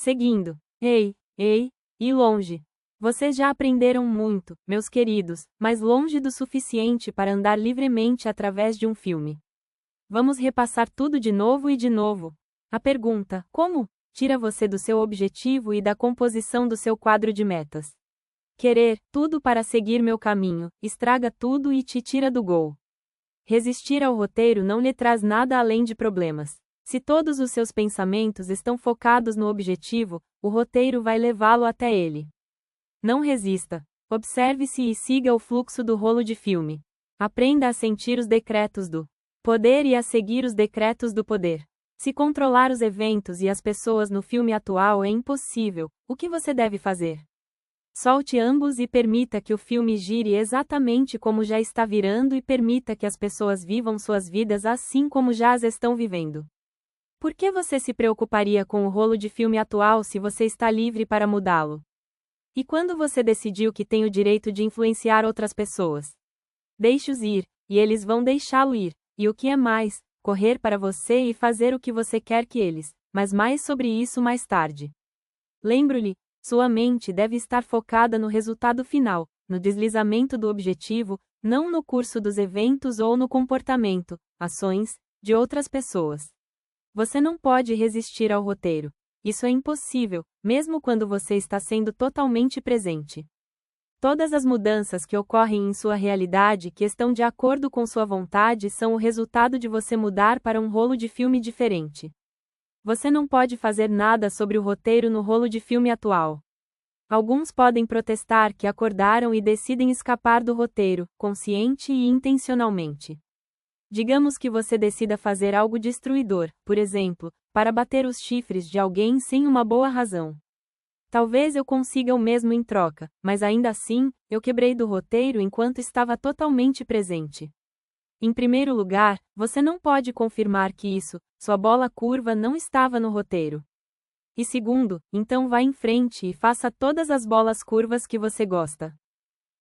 Seguindo. Ei, e longe. Vocês já aprenderam muito, meus queridos, mas longe do suficiente para andar livremente através de um filme. Vamos repassar tudo de novo e de novo. A pergunta, como? Tira você do seu objetivo e da composição do seu quadro de metas. Querer tudo para seguir meu caminho, estraga tudo e te tira do gol. Resistir ao roteiro não lhe traz nada além de problemas. Se todos os seus pensamentos estão focados no objetivo, o roteiro vai levá-lo até ele. Não resista. Observe-se e siga o fluxo do rolo de filme. Aprenda a sentir os decretos do poder e a seguir os decretos do poder. Se controlar os eventos e as pessoas no filme atual é impossível, o que você deve fazer? Solte ambos e permita que o filme gire exatamente como já está virando e permita que as pessoas vivam suas vidas assim como já as estão vivendo. Por que você se preocuparia com o rolo de filme atual se você está livre para mudá-lo? E quando você decidiu que tem o direito de influenciar outras pessoas? Deixe-os ir, e eles vão deixá-lo ir, e o que é mais, correr para você e fazer o que você quer que eles, mas mais sobre isso mais tarde. Lembre-lhe, sua mente deve estar focada no resultado final, no deslizamento do objetivo, não no curso dos eventos ou no comportamento, ações, de outras pessoas. Você não pode resistir ao roteiro. Isso é impossível, mesmo quando você está sendo totalmente presente. Todas as mudanças que ocorrem em sua realidade que estão de acordo com sua vontade são o resultado de você mudar para um rolo de filme diferente. Você não pode fazer nada sobre o roteiro no rolo de filme atual. Alguns podem protestar que acordaram e decidem escapar do roteiro, consciente e intencionalmente. Digamos que você decida fazer algo destruidor, por exemplo, para bater os chifres de alguém sem uma boa razão. Talvez eu consiga o mesmo em troca, mas ainda assim, eu quebrei do roteiro enquanto estava totalmente presente. Em primeiro lugar, você não pode confirmar que isso, sua bola curva não estava no roteiro. E segundo, então vá em frente e faça todas as bolas curvas que você gosta.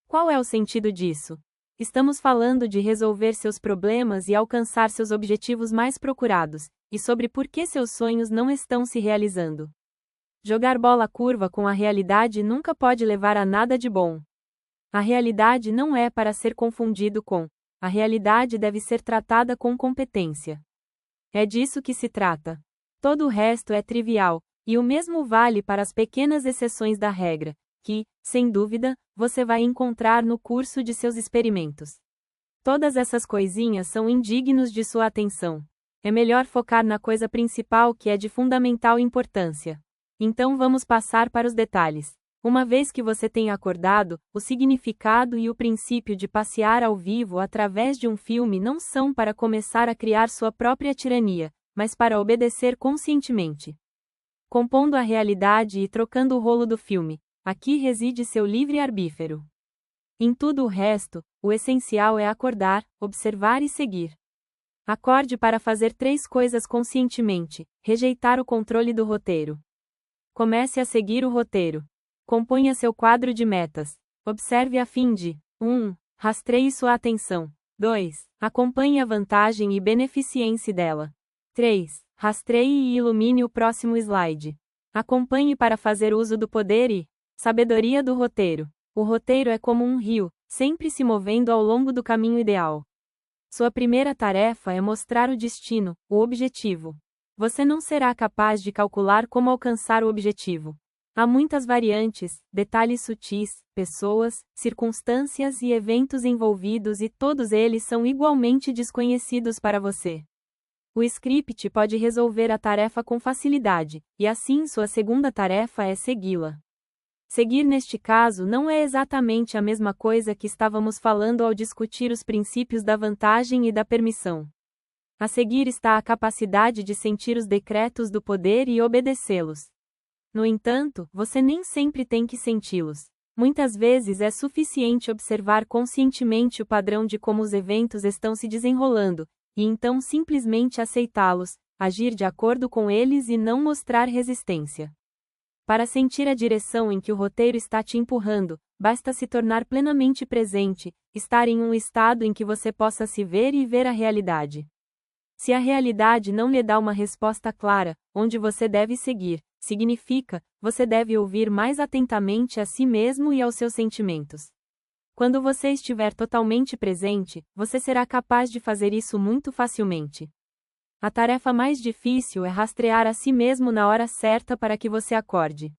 Qual é o sentido disso? Estamos falando de resolver seus problemas e alcançar seus objetivos mais procurados, e sobre por que seus sonhos não estão se realizando. Jogar bola curva com a realidade nunca pode levar a nada de bom. A realidade não é para ser confundido com. A realidade deve ser tratada com competência. É disso que se trata. Todo o resto é trivial, e o mesmo vale para as pequenas exceções da regra, que, sem dúvida, você vai encontrar no curso de seus experimentos. Todas essas coisinhas são indignos de sua atenção. É melhor focar na coisa principal que é de fundamental importância. Então vamos passar para os detalhes. Uma vez que você tenha acordado, o significado e o princípio de passear ao vivo através de um filme não são para começar a criar sua própria tirania, mas para obedecer conscientemente. Compondo a realidade e trocando o rolo do filme, aqui reside seu livre-arbítrio. Em tudo o resto, o essencial é acordar, observar e seguir. Acorde para fazer 3 coisas conscientemente: rejeitar o controle do roteiro. Comece a seguir o roteiro. Componha seu quadro de metas. Observe a fim de 1. Rastreie sua atenção. 2. Acompanhe a vantagem e beneficência dela. 3. Rastreie e ilumine o próximo slide. Acompanhe para fazer uso do poder e sabedoria do roteiro. O roteiro é como um rio, sempre se movendo ao longo do caminho ideal. Sua primeira tarefa é mostrar o destino, o objetivo. Você não será capaz de calcular como alcançar o objetivo. Há muitas variantes, detalhes sutis, pessoas, circunstâncias e eventos envolvidos e todos eles são igualmente desconhecidos para você. O script pode resolver a tarefa com facilidade, e assim sua segunda tarefa é segui-la. Seguir neste caso não é exatamente a mesma coisa que estávamos falando ao discutir os princípios da vantagem e da permissão. A seguir está a capacidade de sentir os decretos do poder e obedecê-los. No entanto, você nem sempre tem que senti-los. Muitas vezes é suficiente observar conscientemente o padrão de como os eventos estão se desenrolando, e então simplesmente aceitá-los, agir de acordo com eles e não mostrar resistência. Para sentir a direção em que o roteiro está te empurrando, basta se tornar plenamente presente, estar em um estado em que você possa se ver e ver a realidade. Se a realidade não lhe dá uma resposta clara, onde você deve seguir, significa, você deve ouvir mais atentamente a si mesmo e aos seus sentimentos. Quando você estiver totalmente presente, você será capaz de fazer isso muito facilmente. A tarefa mais difícil é rastrear a si mesmo na hora certa para que você acorde.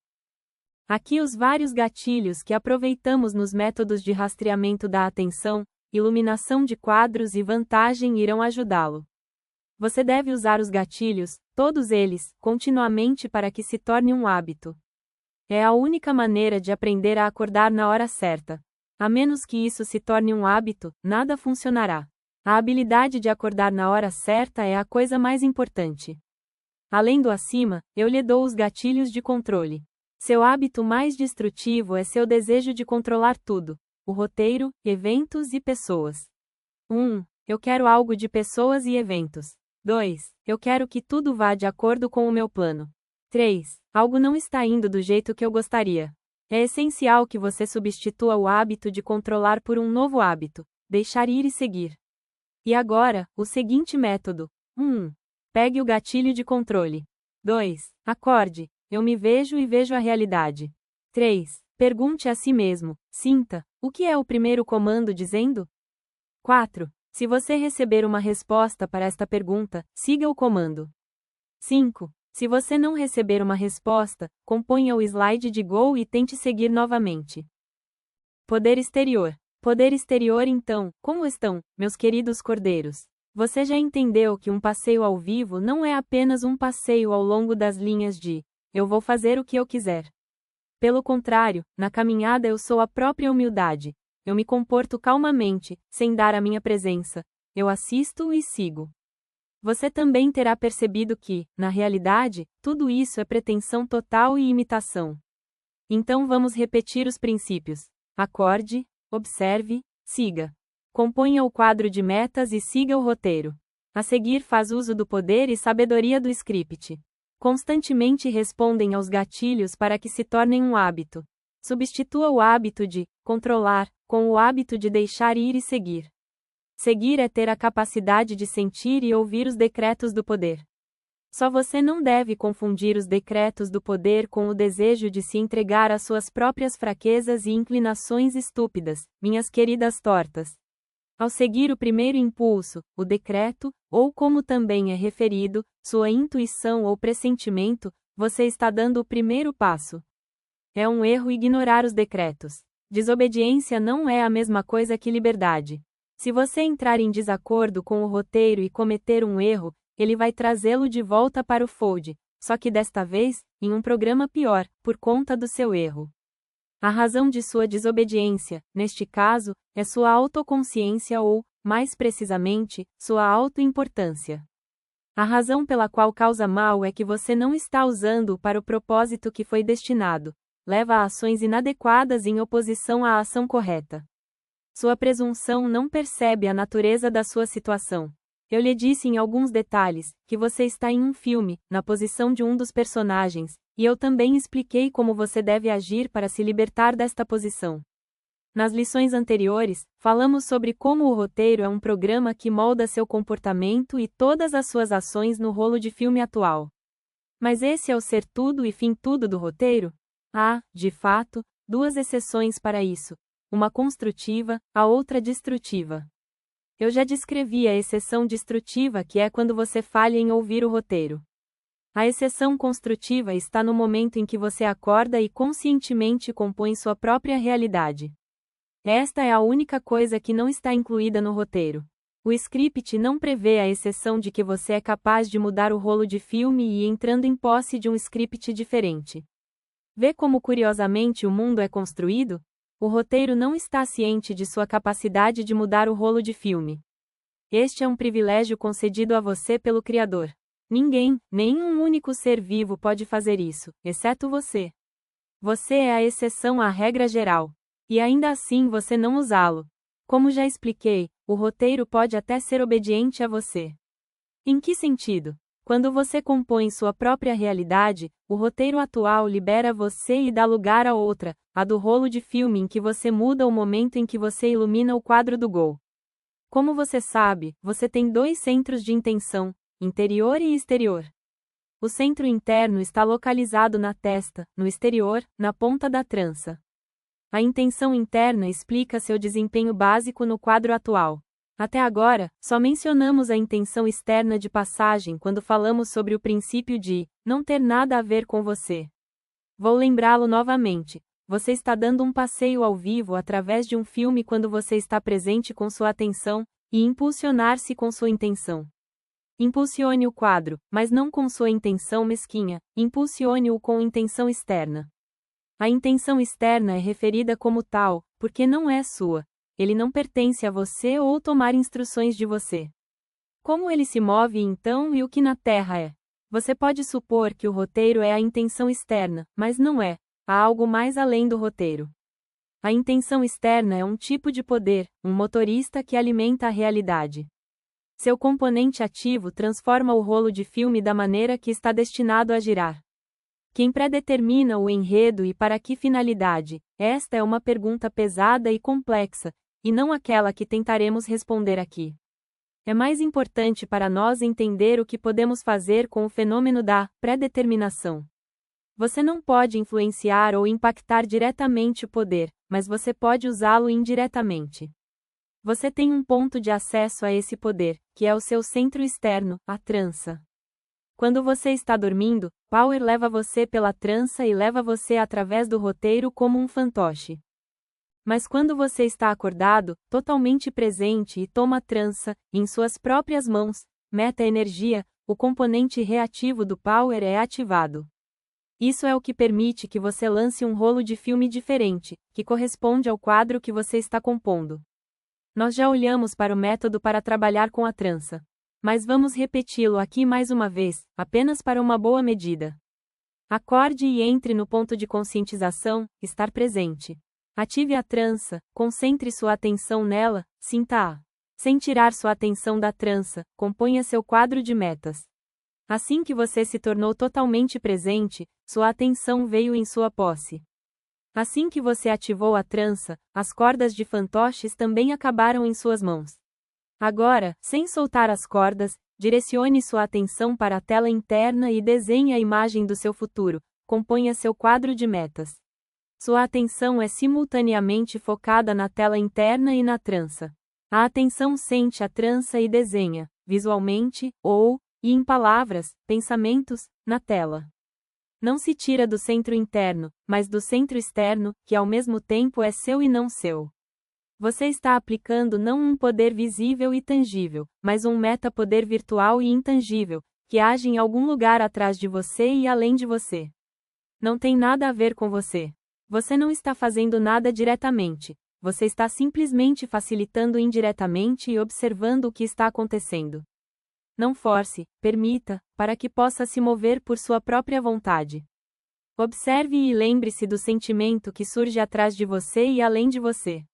Aqui os vários gatilhos que aproveitamos nos métodos de rastreamento da atenção, iluminação de quadros e vantagem irão ajudá-lo. Você deve usar os gatilhos, todos eles, continuamente para que se torne um hábito. É a única maneira de aprender a acordar na hora certa. A menos que isso se torne um hábito, nada funcionará. A habilidade de acordar na hora certa é a coisa mais importante. Além do acima, eu lhe dou os gatilhos de controle. Seu hábito mais destrutivo é seu desejo de controlar tudo: o roteiro, eventos e pessoas. 1. Eu quero algo de pessoas e eventos. 2. Eu quero que tudo vá de acordo com o meu plano. 3. Algo não está indo do jeito que eu gostaria. É essencial que você substitua o hábito de controlar por um novo hábito: deixar ir e seguir. E agora, o seguinte método. 1. Pegue o gatilho de controle. 2. Acorde. Eu me vejo e vejo a realidade. 3. Pergunte a si mesmo, sinta, o que é o primeiro comando dizendo? 4. Se você receber uma resposta para esta pergunta, siga o comando. 5. Se você não receber uma resposta, componha o slide de Go e tente seguir novamente. Poder exterior. Poder exterior então, como estão, meus queridos cordeiros? Você já entendeu que um passeio ao vivo não é apenas um passeio ao longo das linhas de "eu vou fazer o que eu quiser". Pelo contrário, na caminhada eu sou a própria humildade. Eu me comporto calmamente, sem dar a minha presença. Eu assisto e sigo. Você também terá percebido que, na realidade, tudo isso é pretensão total e imitação. Então vamos repetir os princípios. Acorde, observe, siga. Componha o quadro de metas e siga o roteiro. A seguir faz uso do poder e sabedoria do script. Constantemente respondem aos gatilhos para que se tornem um hábito. Substitua o hábito de controlar com o hábito de deixar ir e seguir. Seguir é ter a capacidade de sentir e ouvir os decretos do poder. Só você não deve confundir os decretos do poder com o desejo de se entregar às suas próprias fraquezas e inclinações estúpidas, minhas queridas tortas. Ao seguir o primeiro impulso, o decreto, ou como também é referido, sua intuição ou pressentimento, você está dando o primeiro passo. É um erro ignorar os decretos. Desobediência não é a mesma coisa que liberdade. Se você entrar em desacordo com o roteiro e cometer um erro, ele vai trazê-lo de volta para o fold, só que desta vez, em um programa pior, por conta do seu erro. A razão de sua desobediência, neste caso, é sua autoconsciência ou, mais precisamente, sua autoimportância. A razão pela qual causa mal é que você não está usando-o para o propósito que foi destinado. Leva a ações inadequadas em oposição à ação correta. Sua presunção não percebe a natureza da sua situação. Eu lhe disse em alguns detalhes que você está em um filme, na posição de um dos personagens, e eu também expliquei como você deve agir para se libertar desta posição. Nas lições anteriores, falamos sobre como o roteiro é um programa que molda seu comportamento e todas as suas ações no rolo de filme atual. Mas esse é o ser tudo e fim tudo do roteiro? Há, de fato, duas exceções para isso, uma construtiva, a outra destrutiva. Eu já descrevi a exceção destrutiva, que é quando você falha em ouvir o roteiro. A exceção construtiva está no momento em que você acorda e conscientemente compõe sua própria realidade. Esta é a única coisa que não está incluída no roteiro. O script não prevê a exceção de que você é capaz de mudar o rolo de filme e ir entrando em posse de um script diferente. Vê como curiosamente o mundo é construído? O roteiro não está ciente de sua capacidade de mudar o rolo de filme. Este é um privilégio concedido a você pelo Criador. Ninguém, nenhum único ser vivo pode fazer isso, exceto você. Você é a exceção à regra geral. E ainda assim você não usá-lo. Como já expliquei, o roteiro pode até ser obediente a você. Em que sentido? Quando você compõe sua própria realidade, o roteiro atual libera você e dá lugar a outra, a do rolo de filme em que você muda o momento em que você ilumina o quadro do Go. Como você sabe, você tem dois centros de intenção, interior e exterior. O centro interno está localizado na testa, no exterior, na ponta da trança. A intenção interna explica seu desempenho básico no quadro atual. Até agora, só mencionamos a intenção externa de passagem quando falamos sobre o princípio de não ter nada a ver com você. Vou lembrá-lo novamente. Você está dando um passeio ao vivo através de um filme quando você está presente com sua atenção e impulsionar-se com sua intenção. Impulsione o quadro, mas não com sua intenção mesquinha, impulsione-o com intenção externa. A intenção externa é referida como tal, porque não é sua. Ele não pertence a você ou tomar instruções de você. Como ele se move então e o que na Terra é? Você pode supor que o roteiro é a intenção externa, mas não é. Há algo mais além do roteiro. A intenção externa é um tipo de poder, um motorista que alimenta a realidade. Seu componente ativo transforma o rolo de filme da maneira que está destinado a girar. Quem predetermina o enredo e para que finalidade? Esta é uma pergunta pesada e complexa, e não aquela que tentaremos responder aqui. É mais importante para nós entender o que podemos fazer com o fenômeno da predeterminação. Você não pode influenciar ou impactar diretamente o poder, mas você pode usá-lo indiretamente. Você tem um ponto de acesso a esse poder, que é o seu centro externo, a trança. Quando você está dormindo, Power leva você pela trança e leva você através do roteiro como um fantoche. Mas quando você está acordado, totalmente presente e toma a trança, em suas próprias mãos, meta-energia, o componente reativo do Power é ativado. Isso é o que permite que você lance um rolo de filme diferente, que corresponde ao quadro que você está compondo. Nós já olhamos para o método para trabalhar com a trança. Mas vamos repeti-lo aqui mais uma vez, apenas para uma boa medida. Acorde e entre no ponto de conscientização, estar presente. Ative a trança, concentre sua atenção nela, sinta-a. Sem tirar sua atenção da trança, componha seu quadro de metas. Assim que você se tornou totalmente presente, sua atenção veio em sua posse. Assim que você ativou a trança, as cordas de fantoches também acabaram em suas mãos. Agora, sem soltar as cordas, direcione sua atenção para a tela interna e desenhe a imagem do seu futuro, componha seu quadro de metas. Sua atenção é simultaneamente focada na tela interna e na trança. A atenção sente a trança e desenha, visualmente, ou, e em palavras, pensamentos, na tela. Não se tira do centro interno, mas do centro externo, que ao mesmo tempo é seu e não seu. Você está aplicando não um poder visível e tangível, mas um metapoder virtual e intangível, que age em algum lugar atrás de você e além de você. Não tem nada a ver com você. Você não está fazendo nada diretamente, você está simplesmente facilitando indiretamente e observando o que está acontecendo. Não force, permita, para que possa se mover por sua própria vontade. Observe e lembre-se do sentimento que surge atrás de você e além de você.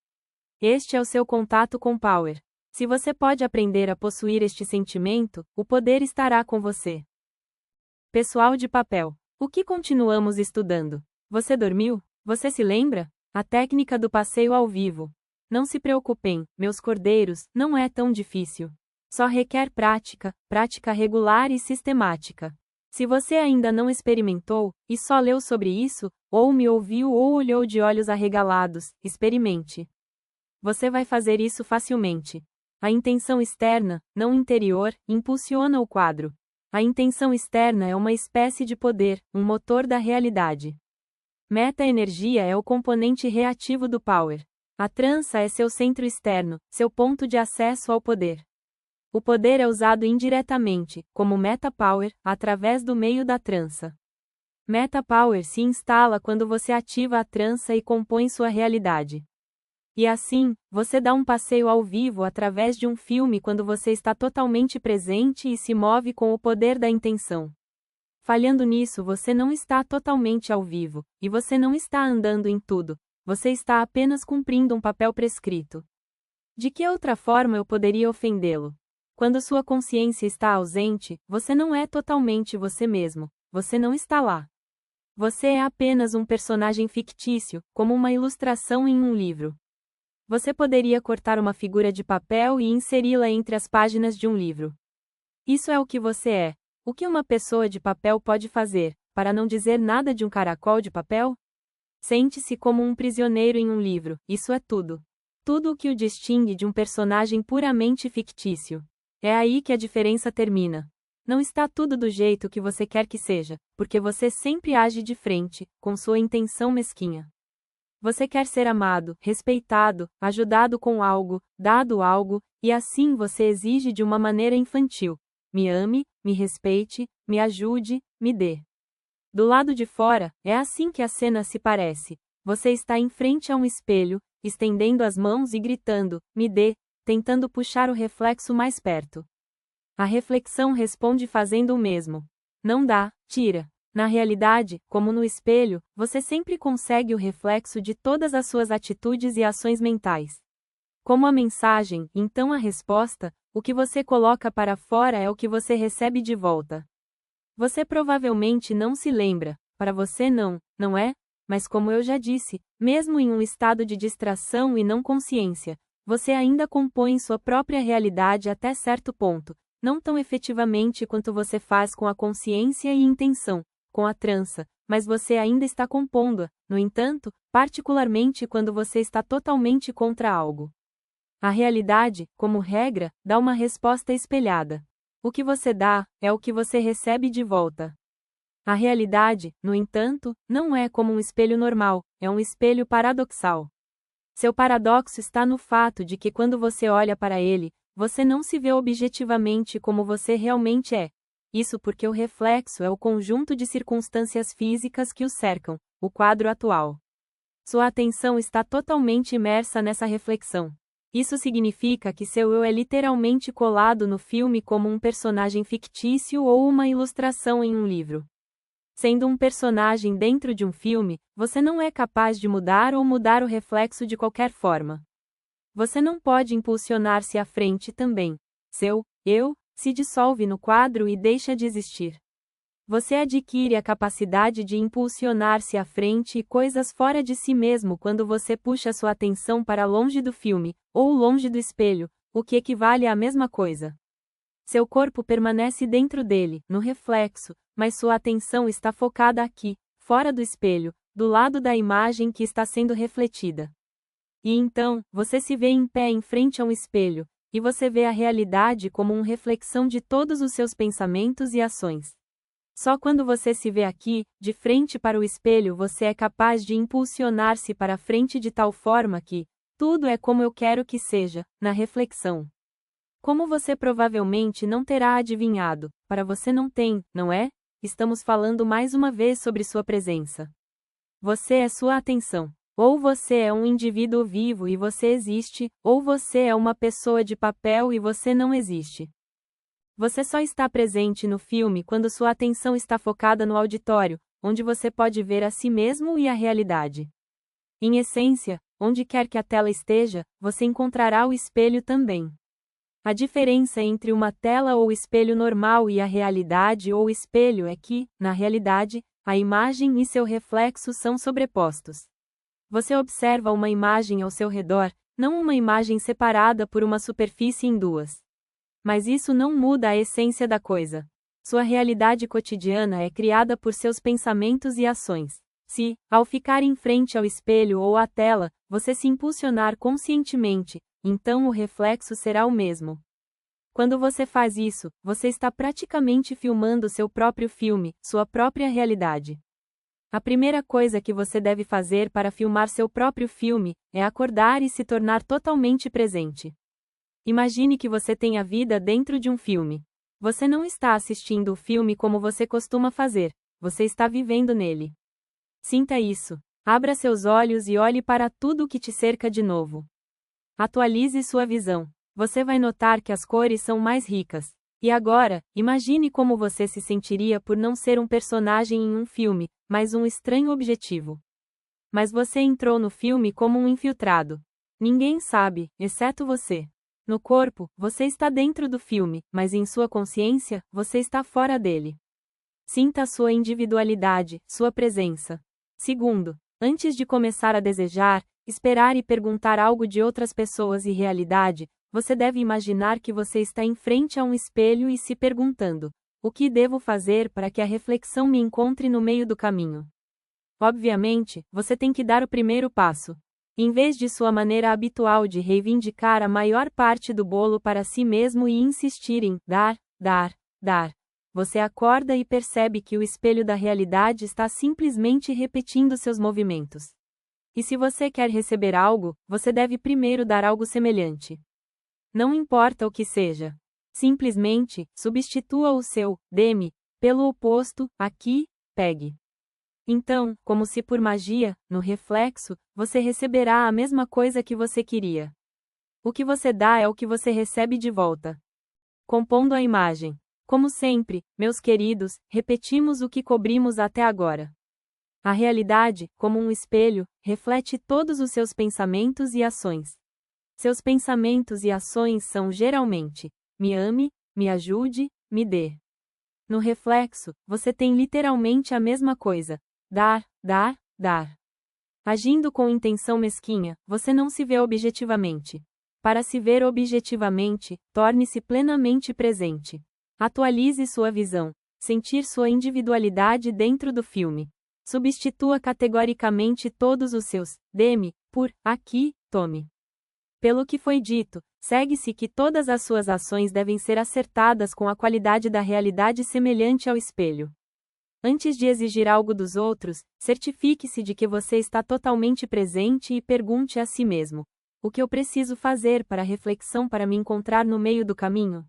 Este é o seu contato com Power. Se você pode aprender a possuir este sentimento, o poder estará com você. Pessoal de papel. O que continuamos estudando? Você dormiu? Você se lembra? A técnica do passeio ao vivo. Não se preocupem, meus cordeiros, não é tão difícil. Só requer prática, prática regular e sistemática. Se você ainda não experimentou, e só leu sobre isso, ou me ouviu ou olhou de olhos arregalados, experimente. Você vai fazer isso facilmente. A intenção externa, não interior, impulsiona o quadro. A intenção externa é uma espécie de poder, um motor da realidade. Meta-energia é o componente reativo do Power. A trança é seu centro externo, seu ponto de acesso ao poder. O poder é usado indiretamente, como Meta-Power, através do meio da trança. Meta-Power se instala quando você ativa a trança e compõe sua realidade. E assim, você dá um passeio ao vivo através de um filme quando você está totalmente presente e se move com o poder da intenção. Falhando nisso, você não está totalmente ao vivo, e você não está andando em tudo, você está apenas cumprindo um papel prescrito. De que outra forma eu poderia ofendê-lo? Quando sua consciência está ausente, você não é totalmente você mesmo, você não está lá. Você é apenas um personagem fictício, como uma ilustração em um livro. Você poderia cortar uma figura de papel e inseri-la entre as páginas de um livro. Isso é o que você é. O que uma pessoa de papel pode fazer, para não dizer nada de um caracol de papel? Sente-se como um prisioneiro em um livro, isso é tudo. Tudo o que o distingue de um personagem puramente fictício. É aí que a diferença termina. Não está tudo do jeito que você quer que seja, porque você sempre age de frente, com sua intenção mesquinha. Você quer ser amado, respeitado, ajudado com algo, dado algo, e assim você exige de uma maneira infantil. Me ame, me respeite, me ajude, me dê. Do lado de fora, é assim que a cena se parece. Você está em frente a um espelho, estendendo as mãos e gritando, me dê, tentando puxar o reflexo mais perto. A reflexão responde fazendo o mesmo. Não dá, tira. Na realidade, como no espelho, você sempre consegue o reflexo de todas as suas atitudes e ações mentais. Como a mensagem, então a resposta, o que você coloca para fora é o que você recebe de volta. Você provavelmente não se lembra, para você não é? Mas como eu já disse, mesmo em um estado de distração e não consciência, você ainda compõe sua própria realidade até certo ponto, não tão efetivamente quanto você faz com a consciência e intenção, com a trança, mas você ainda está compondo-a, no entanto, particularmente quando você está totalmente contra algo. A realidade, como regra, dá uma resposta espelhada. O que você dá, é o que você recebe de volta. A realidade, no entanto, não é como um espelho normal, é um espelho paradoxal. Seu paradoxo está no fato de que quando você olha para ele, você não se vê objetivamente como você realmente é. Isso porque o reflexo é o conjunto de circunstâncias físicas que o cercam, o quadro atual. Sua atenção está totalmente imersa nessa reflexão. Isso significa que seu eu é literalmente colado no filme como um personagem fictício ou uma ilustração em um livro. Sendo um personagem dentro de um filme, você não é capaz de mudar ou mudar o reflexo de qualquer forma. Você não pode impulsionar-se à frente também. Seu eu se dissolve no quadro e deixa de existir. Você adquire a capacidade de impulsionar-se à frente e coisas fora de si mesmo quando você puxa sua atenção para longe do filme, ou longe do espelho, o que equivale à mesma coisa. Seu corpo permanece dentro dele, no reflexo, mas sua atenção está focada aqui, fora do espelho, do lado da imagem que está sendo refletida. E então, você se vê em pé em frente a um espelho, e você vê a realidade como uma reflexão de todos os seus pensamentos e ações. Só quando você se vê aqui, de frente para o espelho, você é capaz de impulsionar-se para a frente de tal forma que, tudo é como eu quero que seja, na reflexão. Como você provavelmente não terá adivinhado, para você não tem, não é? Estamos falando mais uma vez sobre sua presença. Você é sua atenção. Ou você é um indivíduo vivo e você existe, ou você é uma pessoa de papel e você não existe. Você só está presente no filme quando sua atenção está focada no auditório, onde você pode ver a si mesmo e a realidade. Em essência, onde quer que a tela esteja, você encontrará o espelho também. A diferença entre uma tela ou espelho normal e a realidade ou espelho é que, na realidade, a imagem e seu reflexo são sobrepostos. Você observa uma imagem ao seu redor, não uma imagem separada por uma superfície em duas. Mas isso não muda a essência da coisa. Sua realidade cotidiana é criada por seus pensamentos e ações. Se, ao ficar em frente ao espelho ou à tela, você se impulsionar conscientemente, então o reflexo será o mesmo. Quando você faz isso, você está praticamente filmando seu próprio filme, sua própria realidade. A primeira coisa que você deve fazer para filmar seu próprio filme é acordar e se tornar totalmente presente. Imagine que você tem a vida dentro de um filme. Você não está assistindo o filme como você costuma fazer, você está vivendo nele. Sinta isso. Abra seus olhos e olhe para tudo o que te cerca de novo. Atualize sua visão. Você vai notar que as cores são mais ricas. E agora, imagine como você se sentiria por não ser um personagem em um filme, mas um estranho objetivo. Mas você entrou no filme como um infiltrado. Ninguém sabe, exceto você. No corpo, você está dentro do filme, mas em sua consciência, você está fora dele. Sinta a sua individualidade, sua presença. Segundo, antes de começar a desejar, esperar e perguntar algo de outras pessoas e realidade, você deve imaginar que você está em frente a um espelho e se perguntando: O que devo fazer para que a reflexão me encontre no meio do caminho? Obviamente, você tem que dar o primeiro passo. Em vez de sua maneira habitual de reivindicar a maior parte do bolo para si mesmo e insistir em dar, dar, dar, você acorda e percebe que o espelho da realidade está simplesmente repetindo seus movimentos. E se você quer receber algo, você deve primeiro dar algo semelhante. Não importa o que seja. Simplesmente, substitua o seu dê-me pelo oposto, aqui, pegue. Então, como se por magia, no reflexo, você receberá a mesma coisa que você queria. O que você dá é o que você recebe de volta. Compondo a imagem. Como sempre, meus queridos, repetimos o que cobrimos até agora. A realidade, como um espelho, reflete todos os seus pensamentos e ações. Seus pensamentos e ações são geralmente: me ame, me ajude, me dê. No reflexo, você tem literalmente a mesma coisa: dar, dar, dar. Agindo com intenção mesquinha, você não se vê objetivamente. Para se ver objetivamente, torne-se plenamente presente. Atualize sua visão. Sentir sua individualidade dentro do filme. Substitua categoricamente todos os seus dê-me por aqui, tome. Pelo que foi dito, segue-se que todas as suas ações devem ser acertadas com a qualidade da realidade semelhante ao espelho. Antes de exigir algo dos outros, certifique-se de que você está totalmente presente e pergunte a si mesmo: o que eu preciso fazer para a reflexão para me encontrar no meio do caminho?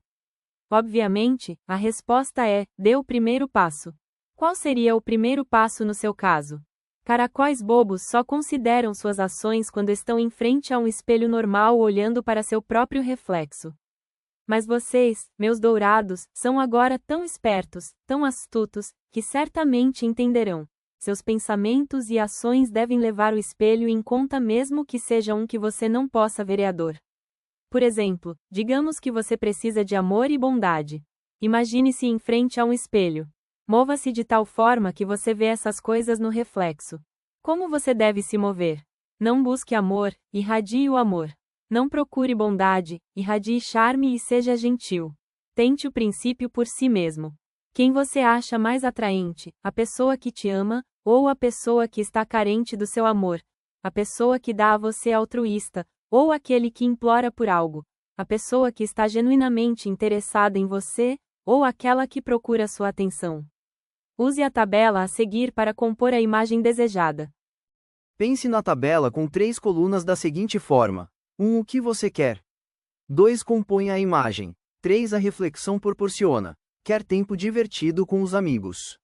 Obviamente, a resposta é: dê o primeiro passo. Qual seria o primeiro passo no seu caso? Caracóis bobos só consideram suas ações quando estão em frente a um espelho normal olhando para seu próprio reflexo. Mas vocês, meus dourados, são agora tão espertos, tão astutos, que certamente entenderão. Seus pensamentos e ações devem levar o espelho em conta mesmo que seja um que você não possa ver a dor. Por exemplo, digamos que você precisa de amor e bondade. Imagine-se em frente a um espelho. Mova-se de tal forma que você vê essas coisas no reflexo. Como você deve se mover? Não busque amor, irradie o amor. Não procure bondade, irradie charme e seja gentil. Tente o princípio por si mesmo. Quem você acha mais atraente, a pessoa que te ama, ou a pessoa que está carente do seu amor? A pessoa que dá a você altruísta, ou aquele que implora por algo? A pessoa que está genuinamente interessada em você, ou aquela que procura sua atenção? Use a tabela a seguir para compor a imagem desejada. Pense na tabela com 3 colunas da seguinte forma: 1. O que você quer? 2. Compõe a imagem. 3. A reflexão proporciona. Quer tempo divertido com os amigos?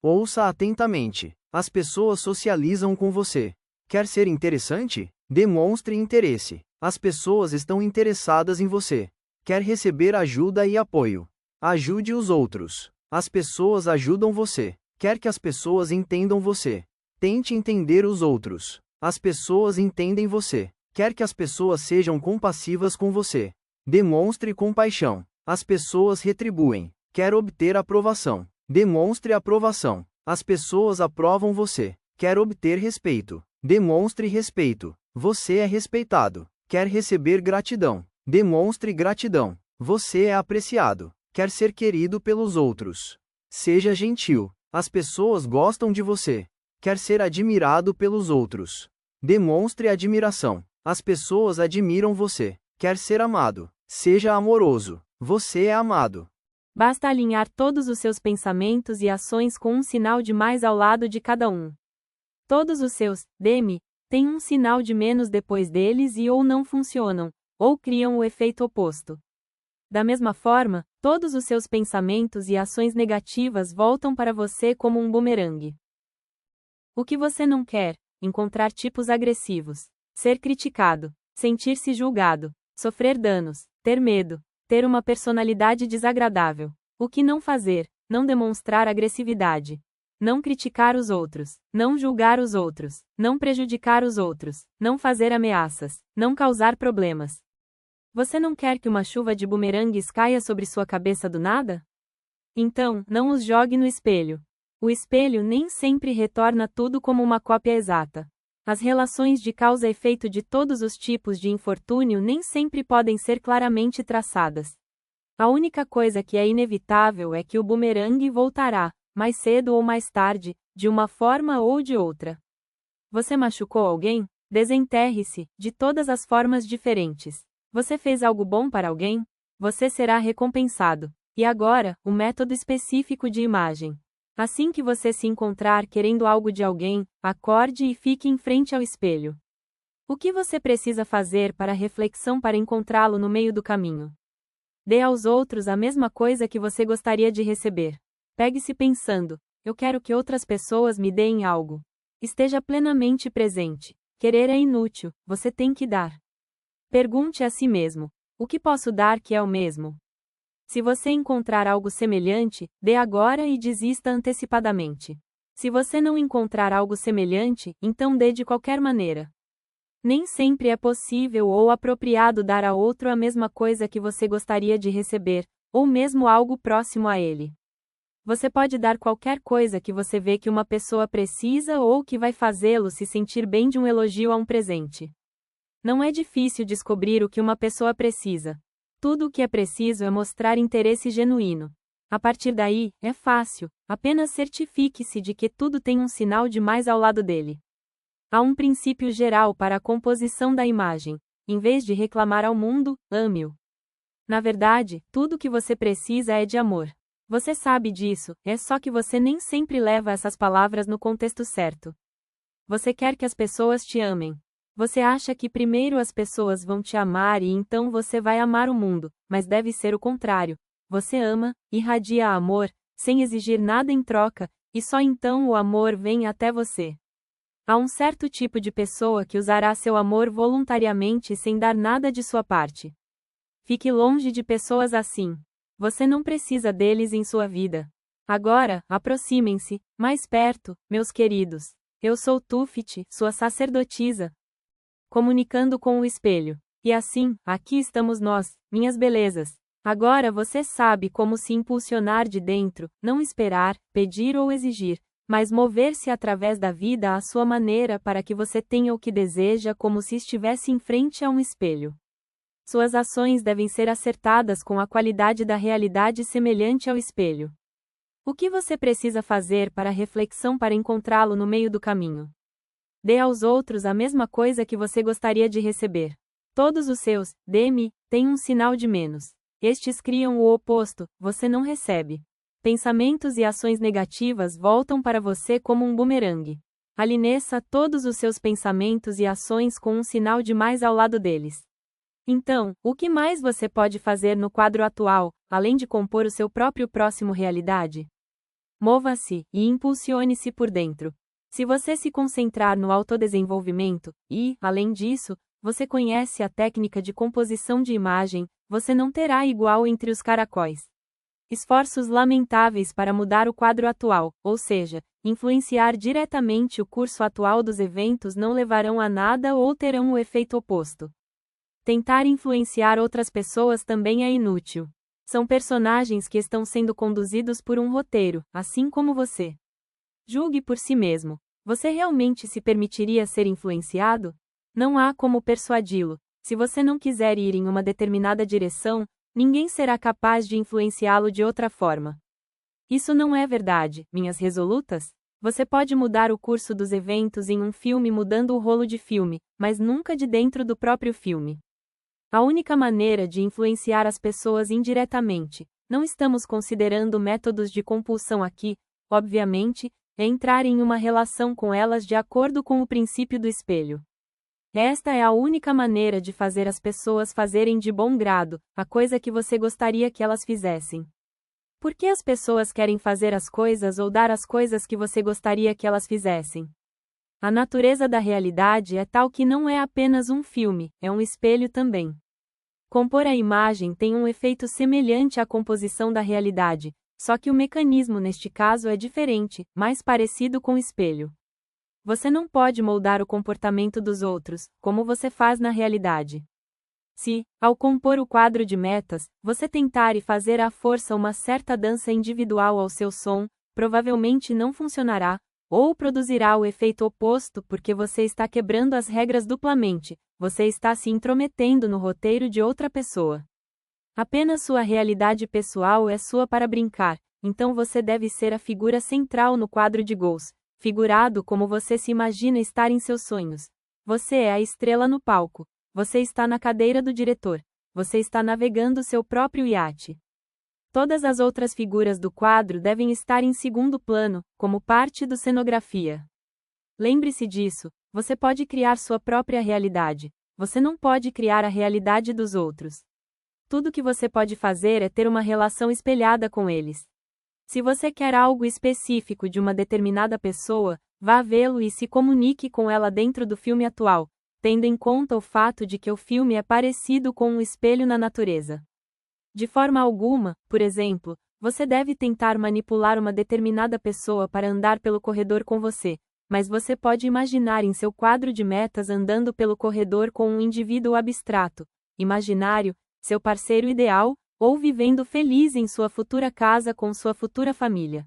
Ouça atentamente. As pessoas socializam com você. Quer ser interessante? Demonstre interesse. As pessoas estão interessadas em você. Quer receber ajuda e apoio? Ajude os outros. As pessoas ajudam você. Quer que as pessoas entendam você? Tente entender os outros. As pessoas entendem você. Quer que as pessoas sejam compassivas com você? Demonstre compaixão. As pessoas retribuem. Quer obter aprovação? Demonstre aprovação. As pessoas aprovam você. Quer obter respeito? Demonstre respeito. Você é respeitado. Quer receber gratidão? Demonstre gratidão. Você é apreciado. Quer ser querido pelos outros? Seja gentil. As pessoas gostam de você. Quer ser admirado pelos outros? Demonstre admiração. As pessoas admiram você. Quer ser amado? Seja amoroso. Você é amado. Basta alinhar todos os seus pensamentos e ações com um sinal de mais ao lado de cada um. Todos os seus dê-me têm um sinal de menos depois deles e ou não funcionam, ou criam o efeito oposto. Da mesma forma, todos os seus pensamentos e ações negativas voltam para você como um bumerangue. O que você não quer? Encontrar tipos agressivos, ser criticado, sentir-se julgado, sofrer danos, ter medo, ter uma personalidade desagradável. O que não fazer? Não demonstrar agressividade. Não criticar os outros, não julgar os outros, não prejudicar os outros, não fazer ameaças, não causar problemas. Você não quer que uma chuva de bumerangues caia sobre sua cabeça do nada? Então, não os jogue no espelho. O espelho nem sempre retorna tudo como uma cópia exata. As relações de causa e efeito de todos os tipos de infortúnio nem sempre podem ser claramente traçadas. A única coisa que é inevitável é que o bumerangue voltará, mais cedo ou mais tarde, de uma forma ou de outra. Você machucou alguém? Desenterre-se, de todas as formas diferentes. Você fez algo bom para alguém? Você será recompensado. E agora, o método específico de imagem. Assim que você se encontrar querendo algo de alguém, acorde e fique em frente ao espelho. O que você precisa fazer para a reflexão para encontrá-lo no meio do caminho? Dê aos outros a mesma coisa que você gostaria de receber. Pegue-se pensando: eu quero que outras pessoas me deem algo. Esteja plenamente presente. Querer é inútil, você tem que dar. Pergunte a si mesmo: o que posso dar que é o mesmo? Se você encontrar algo semelhante, dê agora e desista antecipadamente. Se você não encontrar algo semelhante, então dê de qualquer maneira. Nem sempre é possível ou apropriado dar a outro a mesma coisa que você gostaria de receber, ou mesmo algo próximo a ele. Você pode dar qualquer coisa que você vê que uma pessoa precisa ou que vai fazê-lo se sentir bem de um elogio a um presente. Não é difícil descobrir o que uma pessoa precisa. Tudo o que é preciso é mostrar interesse genuíno. A partir daí, é fácil, apenas certifique-se de que tudo tem um sinal de mais ao lado dele. Há um princípio geral para a composição da imagem. Em vez de reclamar ao mundo, ame-o. Na verdade, tudo o que você precisa é de amor. Você sabe disso, é só que você nem sempre leva essas palavras no contexto certo. Você quer que as pessoas te amem. Você acha que primeiro as pessoas vão te amar e então você vai amar o mundo, mas deve ser o contrário. Você ama, irradia amor, sem exigir nada em troca, e só então o amor vem até você. Há um certo tipo de pessoa que usará seu amor voluntariamente sem dar nada de sua parte. Fique longe de pessoas assim. Você não precisa deles em sua vida. Agora, aproximem-se, mais perto, meus queridos. Eu sou Tufit, sua sacerdotisa. Comunicando com o espelho. E assim, aqui estamos nós, minhas belezas. Agora você sabe como se impulsionar de dentro, não esperar, pedir ou exigir, mas mover-se através da vida à sua maneira para que você tenha o que deseja como se estivesse em frente a um espelho. Suas ações devem ser acertadas com a qualidade da realidade semelhante ao espelho. O que você precisa fazer para a reflexão para encontrá-lo no meio do caminho? Dê aos outros a mesma coisa que você gostaria de receber. Todos os seus, dê-me, têm um sinal de menos. Estes criam o oposto, você não recebe. Pensamentos e ações negativas voltam para você como um bumerangue. Alinheça todos os seus pensamentos e ações com um sinal de mais ao lado deles. Então, o que mais você pode fazer no quadro atual, além de compor o seu próprio próximo realidade? Mova-se e impulsione-se por dentro. Se você se concentrar no autodesenvolvimento, e, além disso, você conhece a técnica de composição de imagem, você não terá igual entre os caracóis. Esforços lamentáveis para mudar o quadro atual, ou seja, influenciar diretamente o curso atual dos eventos não levarão a nada ou terão o efeito oposto. Tentar influenciar outras pessoas também é inútil. São personagens que estão sendo conduzidos por um roteiro, assim como você. Julgue por si mesmo. Você realmente se permitiria ser influenciado? Não há como persuadi-lo. Se você não quiser ir em uma determinada direção, ninguém será capaz de influenciá-lo de outra forma. Isso não é verdade, minhas resolutas? Você pode mudar o curso dos eventos em um filme mudando o rolo de filme, mas nunca de dentro do próprio filme. A única maneira de influenciar as pessoas indiretamente, não estamos considerando métodos de compulsão aqui, obviamente, é entrar em uma relação com elas de acordo com o princípio do espelho. Esta é a única maneira de fazer as pessoas fazerem de bom grado a coisa que você gostaria que elas fizessem. Por que as pessoas querem fazer as coisas ou dar as coisas que você gostaria que elas fizessem? A natureza da realidade é tal que não é apenas um filme, é um espelho também. Compor a imagem tem um efeito semelhante à composição da realidade, só que o mecanismo neste caso é diferente, mais parecido com espelho. Você não pode moldar o comportamento dos outros, como você faz na realidade. Se, ao compor o quadro de metas, você tentar e fazer à força uma certa dança individual ao seu som, provavelmente não funcionará, ou produzirá o efeito oposto porque você está quebrando as regras duplamente, você está se intrometendo no roteiro de outra pessoa. Apenas sua realidade pessoal é sua para brincar, então você deve ser a figura central no quadro de gols, figurado como você se imagina estar em seus sonhos. Você é a estrela no palco, você está na cadeira do diretor, você está navegando seu próprio iate. Todas as outras figuras do quadro devem estar em segundo plano, como parte da cenografia. Lembre-se disso, você pode criar sua própria realidade, você não pode criar a realidade dos outros. Tudo que você pode fazer é ter uma relação espelhada com eles. Se você quer algo específico de uma determinada pessoa, vá vê-lo e se comunique com ela dentro do filme atual, tendo em conta o fato de que o filme é parecido com um espelho na natureza. De forma alguma, por exemplo, você deve tentar manipular uma determinada pessoa para andar pelo corredor com você, mas você pode imaginar em seu quadro de metas andando pelo corredor com um indivíduo abstrato, imaginário, seu parceiro ideal, ou vivendo feliz em sua futura casa com sua futura família.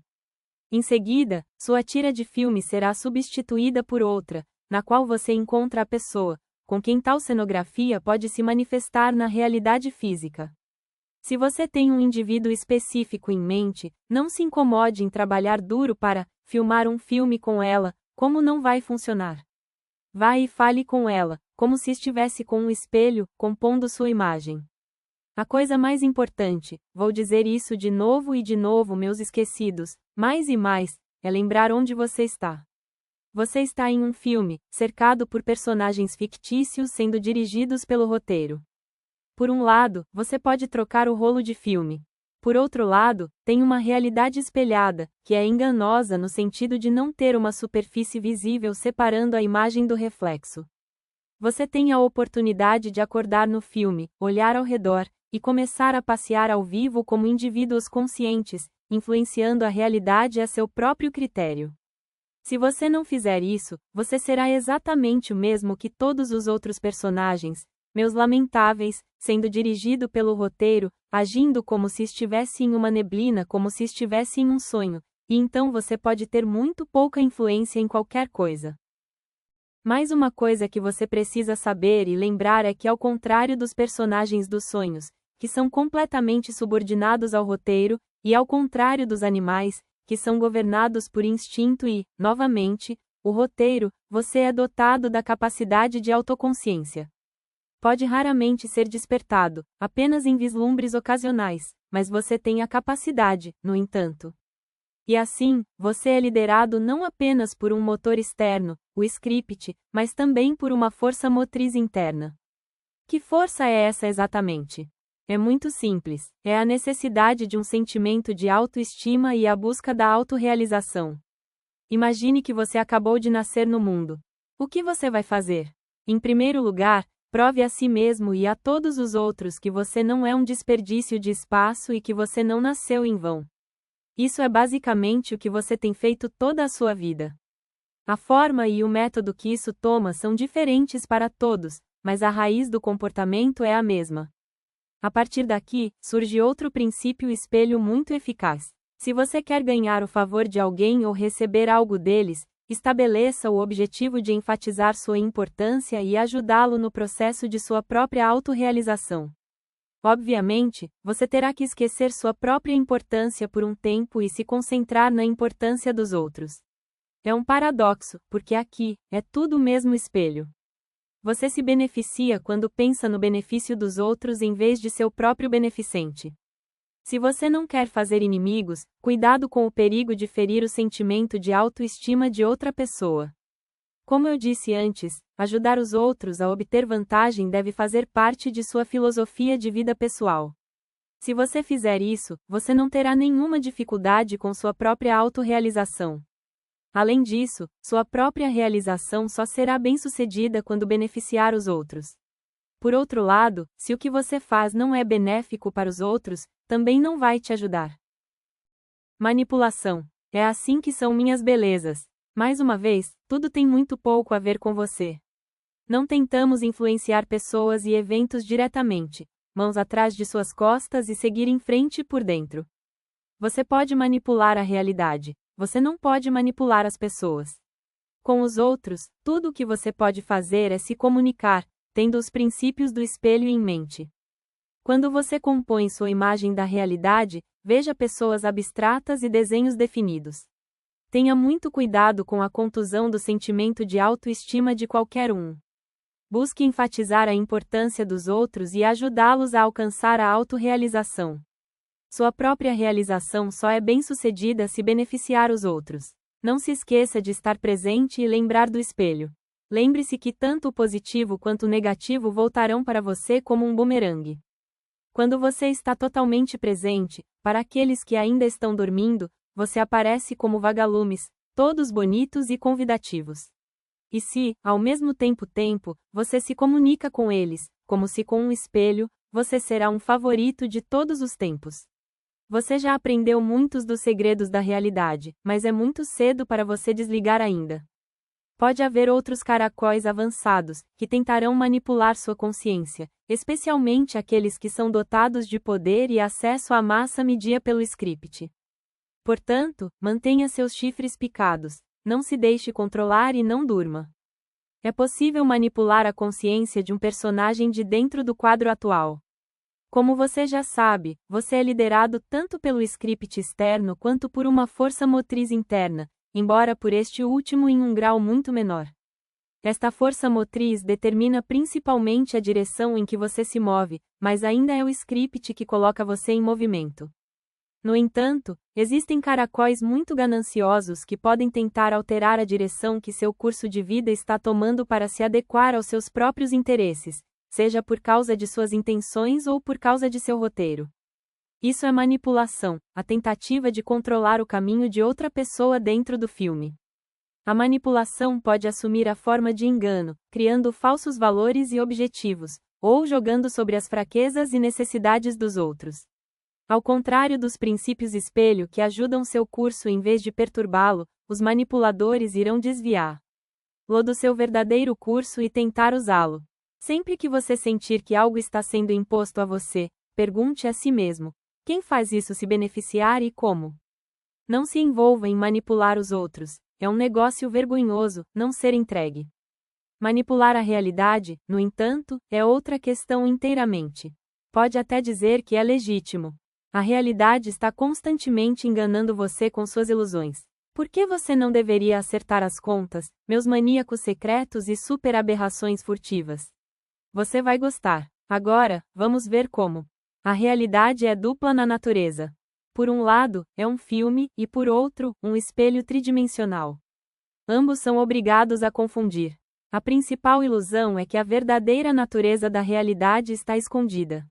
Em seguida, sua tira de filme será substituída por outra, na qual você encontra a pessoa, com quem tal cenografia pode se manifestar na realidade física. Se você tem um indivíduo específico em mente, não se incomode em trabalhar duro para filmar um filme com ela, como não vai funcionar. Vá e fale com ela, como se estivesse com um espelho, compondo sua imagem. A coisa mais importante, vou dizer isso de novo, meus esquecidos, mais e mais, é lembrar onde você está. Você está em um filme, cercado por personagens fictícios sendo dirigidos pelo roteiro. Por um lado, você pode trocar o rolo de filme. Por outro lado, tem uma realidade espelhada, que é enganosa no sentido de não ter uma superfície visível separando a imagem do reflexo. Você tem a oportunidade de acordar no filme, olhar ao redor, e começar a passear ao vivo como indivíduos conscientes, influenciando a realidade a seu próprio critério. Se você não fizer isso, você será exatamente o mesmo que todos os outros personagens, meus lamentáveis, sendo dirigido pelo roteiro, agindo como se estivesse em uma neblina, como se estivesse em um sonho, e então você pode ter muito pouca influência em qualquer coisa. Mais uma coisa que você precisa saber e lembrar é que, ao contrário dos personagens dos sonhos, que são completamente subordinados ao roteiro, e ao contrário dos animais, que são governados por instinto e, novamente, o roteiro, você é dotado da capacidade de autoconsciência. Pode raramente ser despertado, apenas em vislumbres ocasionais, mas você tem a capacidade, no entanto. E assim, você é liderado não apenas por um motor externo, o script, mas também por uma força motriz interna. Que força é essa exatamente? É muito simples, é a necessidade de um sentimento de autoestima e a busca da autorrealização. Imagine que você acabou de nascer no mundo. O que você vai fazer? Em primeiro lugar, prove a si mesmo e a todos os outros que você não é um desperdício de espaço e que você não nasceu em vão. Isso é basicamente o que você tem feito toda a sua vida. A forma e o método que isso toma são diferentes para todos, mas a raiz do comportamento é a mesma. A partir daqui, surge outro princípio espelho muito eficaz. Se você quer ganhar o favor de alguém ou receber algo deles, estabeleça o objetivo de enfatizar sua importância e ajudá-lo no processo de sua própria autorrealização. Obviamente, você terá que esquecer sua própria importância por um tempo e se concentrar na importância dos outros. É um paradoxo, porque aqui, é tudo o mesmo espelho. Você se beneficia quando pensa no benefício dos outros em vez de seu próprio beneficente. Se você não quer fazer inimigos, cuidado com o perigo de ferir o sentimento de autoestima de outra pessoa. Como eu disse antes, ajudar os outros a obter vantagem deve fazer parte de sua filosofia de vida pessoal. Se você fizer isso, você não terá nenhuma dificuldade com sua própria autorrealização. Além disso, sua própria realização só será bem-sucedida quando beneficiar os outros. Por outro lado, se o que você faz não é benéfico para os outros, também não vai te ajudar. Manipulação. É assim que são minhas belezas. Mais uma vez, tudo tem muito pouco a ver com você. Não tentamos influenciar pessoas e eventos diretamente, mãos atrás de suas costas e seguir em frente por dentro. Você pode manipular a realidade. Você não pode manipular as pessoas. Com os outros, tudo o que você pode fazer é se comunicar, tendo os princípios do espelho em mente. Quando você compõe sua imagem da realidade, veja pessoas abstratas e desenhos definidos. Tenha muito cuidado com a contusão do sentimento de autoestima de qualquer um. Busque enfatizar a importância dos outros e ajudá-los a alcançar a autorrealização. Sua própria realização só é bem-sucedida se beneficiar os outros. Não se esqueça de estar presente e lembrar do espelho. Lembre-se que tanto o positivo quanto o negativo voltarão para você como um bumerangue. Quando você está totalmente presente, para aqueles que ainda estão dormindo, você aparece como vagalumes, todos bonitos e convidativos. E se, ao mesmo tempo, você se comunica com eles, como se com um espelho, você será um favorito de todos os tempos. Você já aprendeu muitos dos segredos da realidade, mas é muito cedo para você desligar ainda. Pode haver outros caracóis avançados, que tentarão manipular sua consciência, especialmente aqueles que são dotados de poder e acesso à massa medida pelo script. Portanto, mantenha seus chifres picados, não se deixe controlar e não durma. É possível manipular a consciência de um personagem de dentro do quadro atual. Como você já sabe, você é liderado tanto pelo script externo quanto por uma força motriz interna, embora por este último em um grau muito menor. Esta força motriz determina principalmente a direção em que você se move, mas ainda é o script que coloca você em movimento. No entanto, existem caracóis muito gananciosos que podem tentar alterar a direção que seu curso de vida está tomando para se adequar aos seus próprios interesses, seja por causa de suas intenções ou por causa de seu roteiro. Isso é manipulação, a tentativa de controlar o caminho de outra pessoa dentro do filme. A manipulação pode assumir a forma de engano, criando falsos valores e objetivos, ou jogando sobre as fraquezas e necessidades dos outros. Ao contrário dos princípios espelho que ajudam seu curso em vez de perturbá-lo, os manipuladores irão desviá-lo do seu verdadeiro curso e tentar usá-lo. Sempre que você sentir que algo está sendo imposto a você, pergunte a si mesmo: quem faz isso se beneficiar e como? Não se envolva em manipular os outros, é um negócio vergonhoso não ser entregue. Manipular a realidade, no entanto, é outra questão inteiramente. Pode até dizer que é legítimo. A realidade está constantemente enganando você com suas ilusões. Por que você não deveria acertar as contas, meus maníacos secretos e super-aberrações furtivas? Você vai gostar. Agora, vamos ver como. A realidade é dupla na natureza. Por um lado, é um filme, e por outro, um espelho tridimensional. Ambos são obrigados a confundir. A principal ilusão é que a verdadeira natureza da realidade está escondida.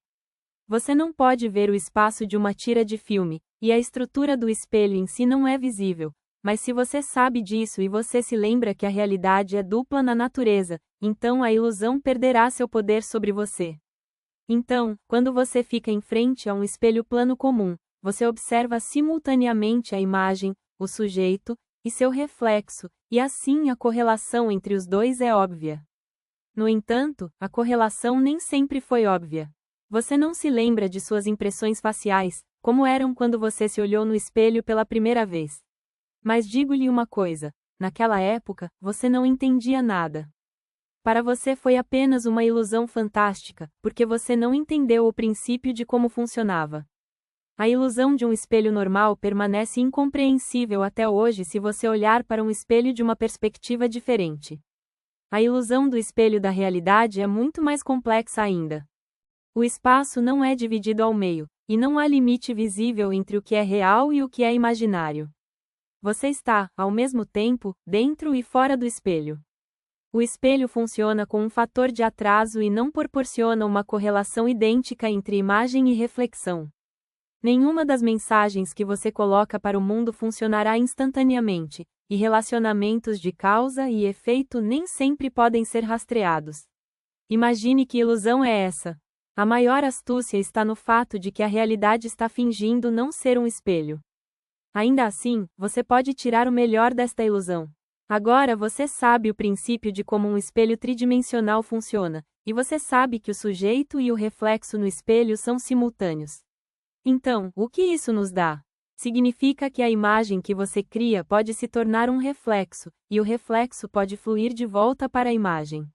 Você não pode ver o espaço de uma tira de filme, e a estrutura do espelho em si não é visível, mas se você sabe disso e você se lembra que a realidade é dupla na natureza, então a ilusão perderá seu poder sobre você. Então, quando você fica em frente a um espelho plano comum, você observa simultaneamente a imagem, o sujeito, e seu reflexo, e assim a correlação entre os dois é óbvia. No entanto, a correlação nem sempre foi óbvia. Você não se lembra de suas impressões faciais, como eram quando você se olhou no espelho pela primeira vez. Mas digo-lhe uma coisa: naquela época, você não entendia nada. Para você foi apenas uma ilusão fantástica, porque você não entendeu o princípio de como funcionava. A ilusão de um espelho normal permanece incompreensível até hoje se você olhar para um espelho de uma perspectiva diferente. A ilusão do espelho da realidade é muito mais complexa ainda. O espaço não é dividido ao meio, e não há limite visível entre o que é real e o que é imaginário. Você está, ao mesmo tempo, dentro e fora do espelho. O espelho funciona com um fator de atraso e não proporciona uma correlação idêntica entre imagem e reflexão. Nenhuma das mensagens que você coloca para o mundo funcionará instantaneamente, e relacionamentos de causa e efeito nem sempre podem ser rastreados. Imagine que ilusão é essa. A maior astúcia está no fato de que a realidade está fingindo não ser um espelho. Ainda assim, você pode tirar o melhor desta ilusão. Agora você sabe o princípio de como um espelho tridimensional funciona, e você sabe que o sujeito e o reflexo no espelho são simultâneos. Então, o que isso nos dá? Significa que a imagem que você cria pode se tornar um reflexo, e o reflexo pode fluir de volta para a imagem.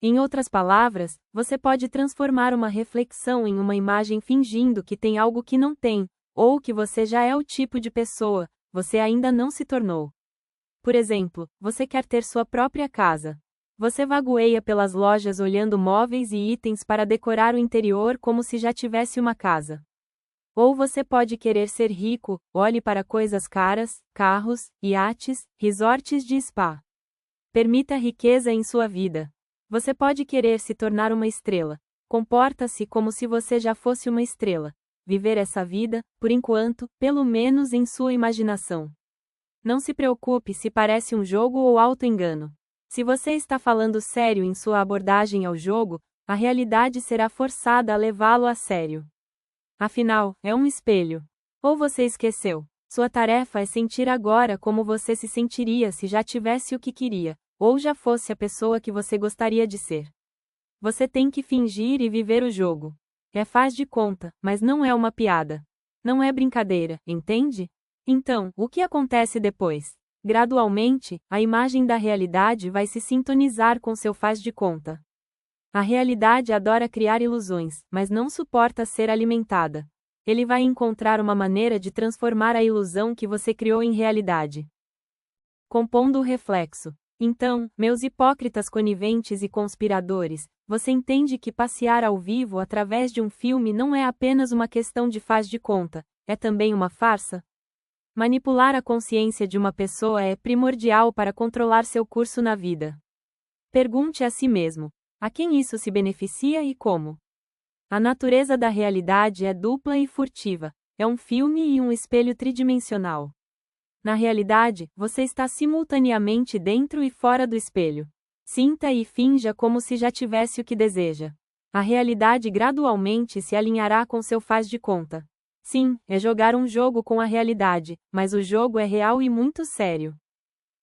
Em outras palavras, você pode transformar uma reflexão em uma imagem fingindo que tem algo que não tem, ou que você já é o tipo de pessoa, você ainda não se tornou. Por exemplo, você quer ter sua própria casa. Você vagueia pelas lojas olhando móveis e itens para decorar o interior como se já tivesse uma casa. Ou você pode querer ser rico, olhe para coisas caras, carros, iates, resorts de spa. Permita a riqueza em sua vida. Você pode querer se tornar uma estrela. Comporta-se como se você já fosse uma estrela. Viver essa vida, por enquanto, pelo menos em sua imaginação. Não se preocupe se parece um jogo ou auto-engano. Se você está falando sério em sua abordagem ao jogo, a realidade será forçada a levá-lo a sério. Afinal, é um espelho. Ou você esqueceu? Sua tarefa é sentir agora como você se sentiria se já tivesse o que queria, ou já fosse a pessoa que você gostaria de ser. Você tem que fingir e viver o jogo. É faz de conta, mas não é uma piada. Não é brincadeira, entende? Então, o que acontece depois? Gradualmente, a imagem da realidade vai se sintonizar com seu faz de conta. A realidade adora criar ilusões, mas não suporta ser alimentada. Ele vai encontrar uma maneira de transformar a ilusão que você criou em realidade. Compondo o reflexo. Então, meus hipócritas coniventes e conspiradores, você entende que passear ao vivo através de um filme não é apenas uma questão de faz de conta, é também uma farsa? Manipular a consciência de uma pessoa é primordial para controlar seu curso na vida. Pergunte a si mesmo: a quem isso se beneficia e como? A natureza da realidade é dupla e furtiva, é um filme e um espelho tridimensional. Na realidade, você está simultaneamente dentro e fora do espelho. Sinta e finja como se já tivesse o que deseja. A realidade gradualmente se alinhará com seu faz de conta. Sim, é jogar um jogo com a realidade, mas o jogo é real e muito sério.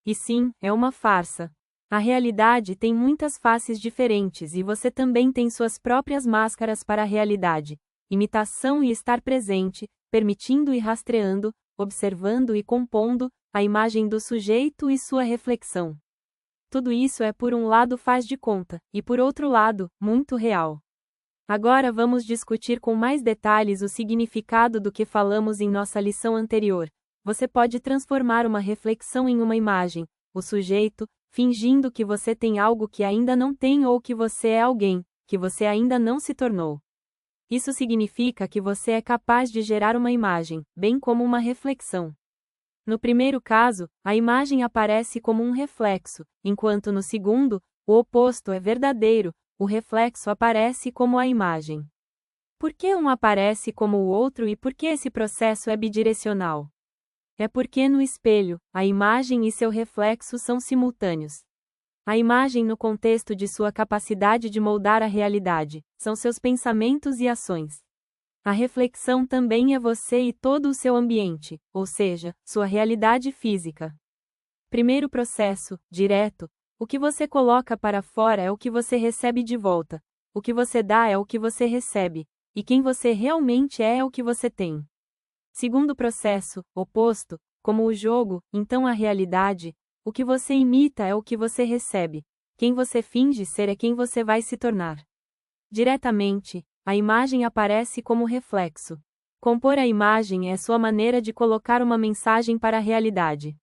E sim, é uma farsa. A realidade tem muitas faces diferentes e você também tem suas próprias máscaras para a realidade. Imitação e estar presente, permitindo e rastreando, observando e compondo, a imagem do sujeito e sua reflexão. Tudo isso é por um lado faz de conta, e por outro lado, muito real. Agora vamos discutir com mais detalhes o significado do que falamos em nossa lição anterior. Você pode transformar uma reflexão em uma imagem, o sujeito, fingindo que você tem algo que ainda não tem ou que você é alguém, que você ainda não se tornou. Isso significa que você é capaz de gerar uma imagem, bem como uma reflexão. No primeiro caso, a imagem aparece como um reflexo, enquanto no segundo, o oposto é verdadeiro, o reflexo aparece como a imagem. Por que um aparece como o outro e por que esse processo é bidirecional? É porque no espelho, a imagem e seu reflexo são simultâneos. A imagem no contexto de sua capacidade de moldar a realidade, são seus pensamentos e ações. A reflexão também é você e todo o seu ambiente, ou seja, sua realidade física. Primeiro processo, direto. O que você coloca para fora é o que você recebe de volta. O que você dá é o que você recebe. E quem você realmente é o que você tem. Segundo processo, oposto, como o jogo, então a realidade, o que você imita é o que você recebe. Quem você finge ser é quem você vai se tornar. Diretamente, a imagem aparece como reflexo. Compor a imagem é sua maneira de colocar uma mensagem para a realidade.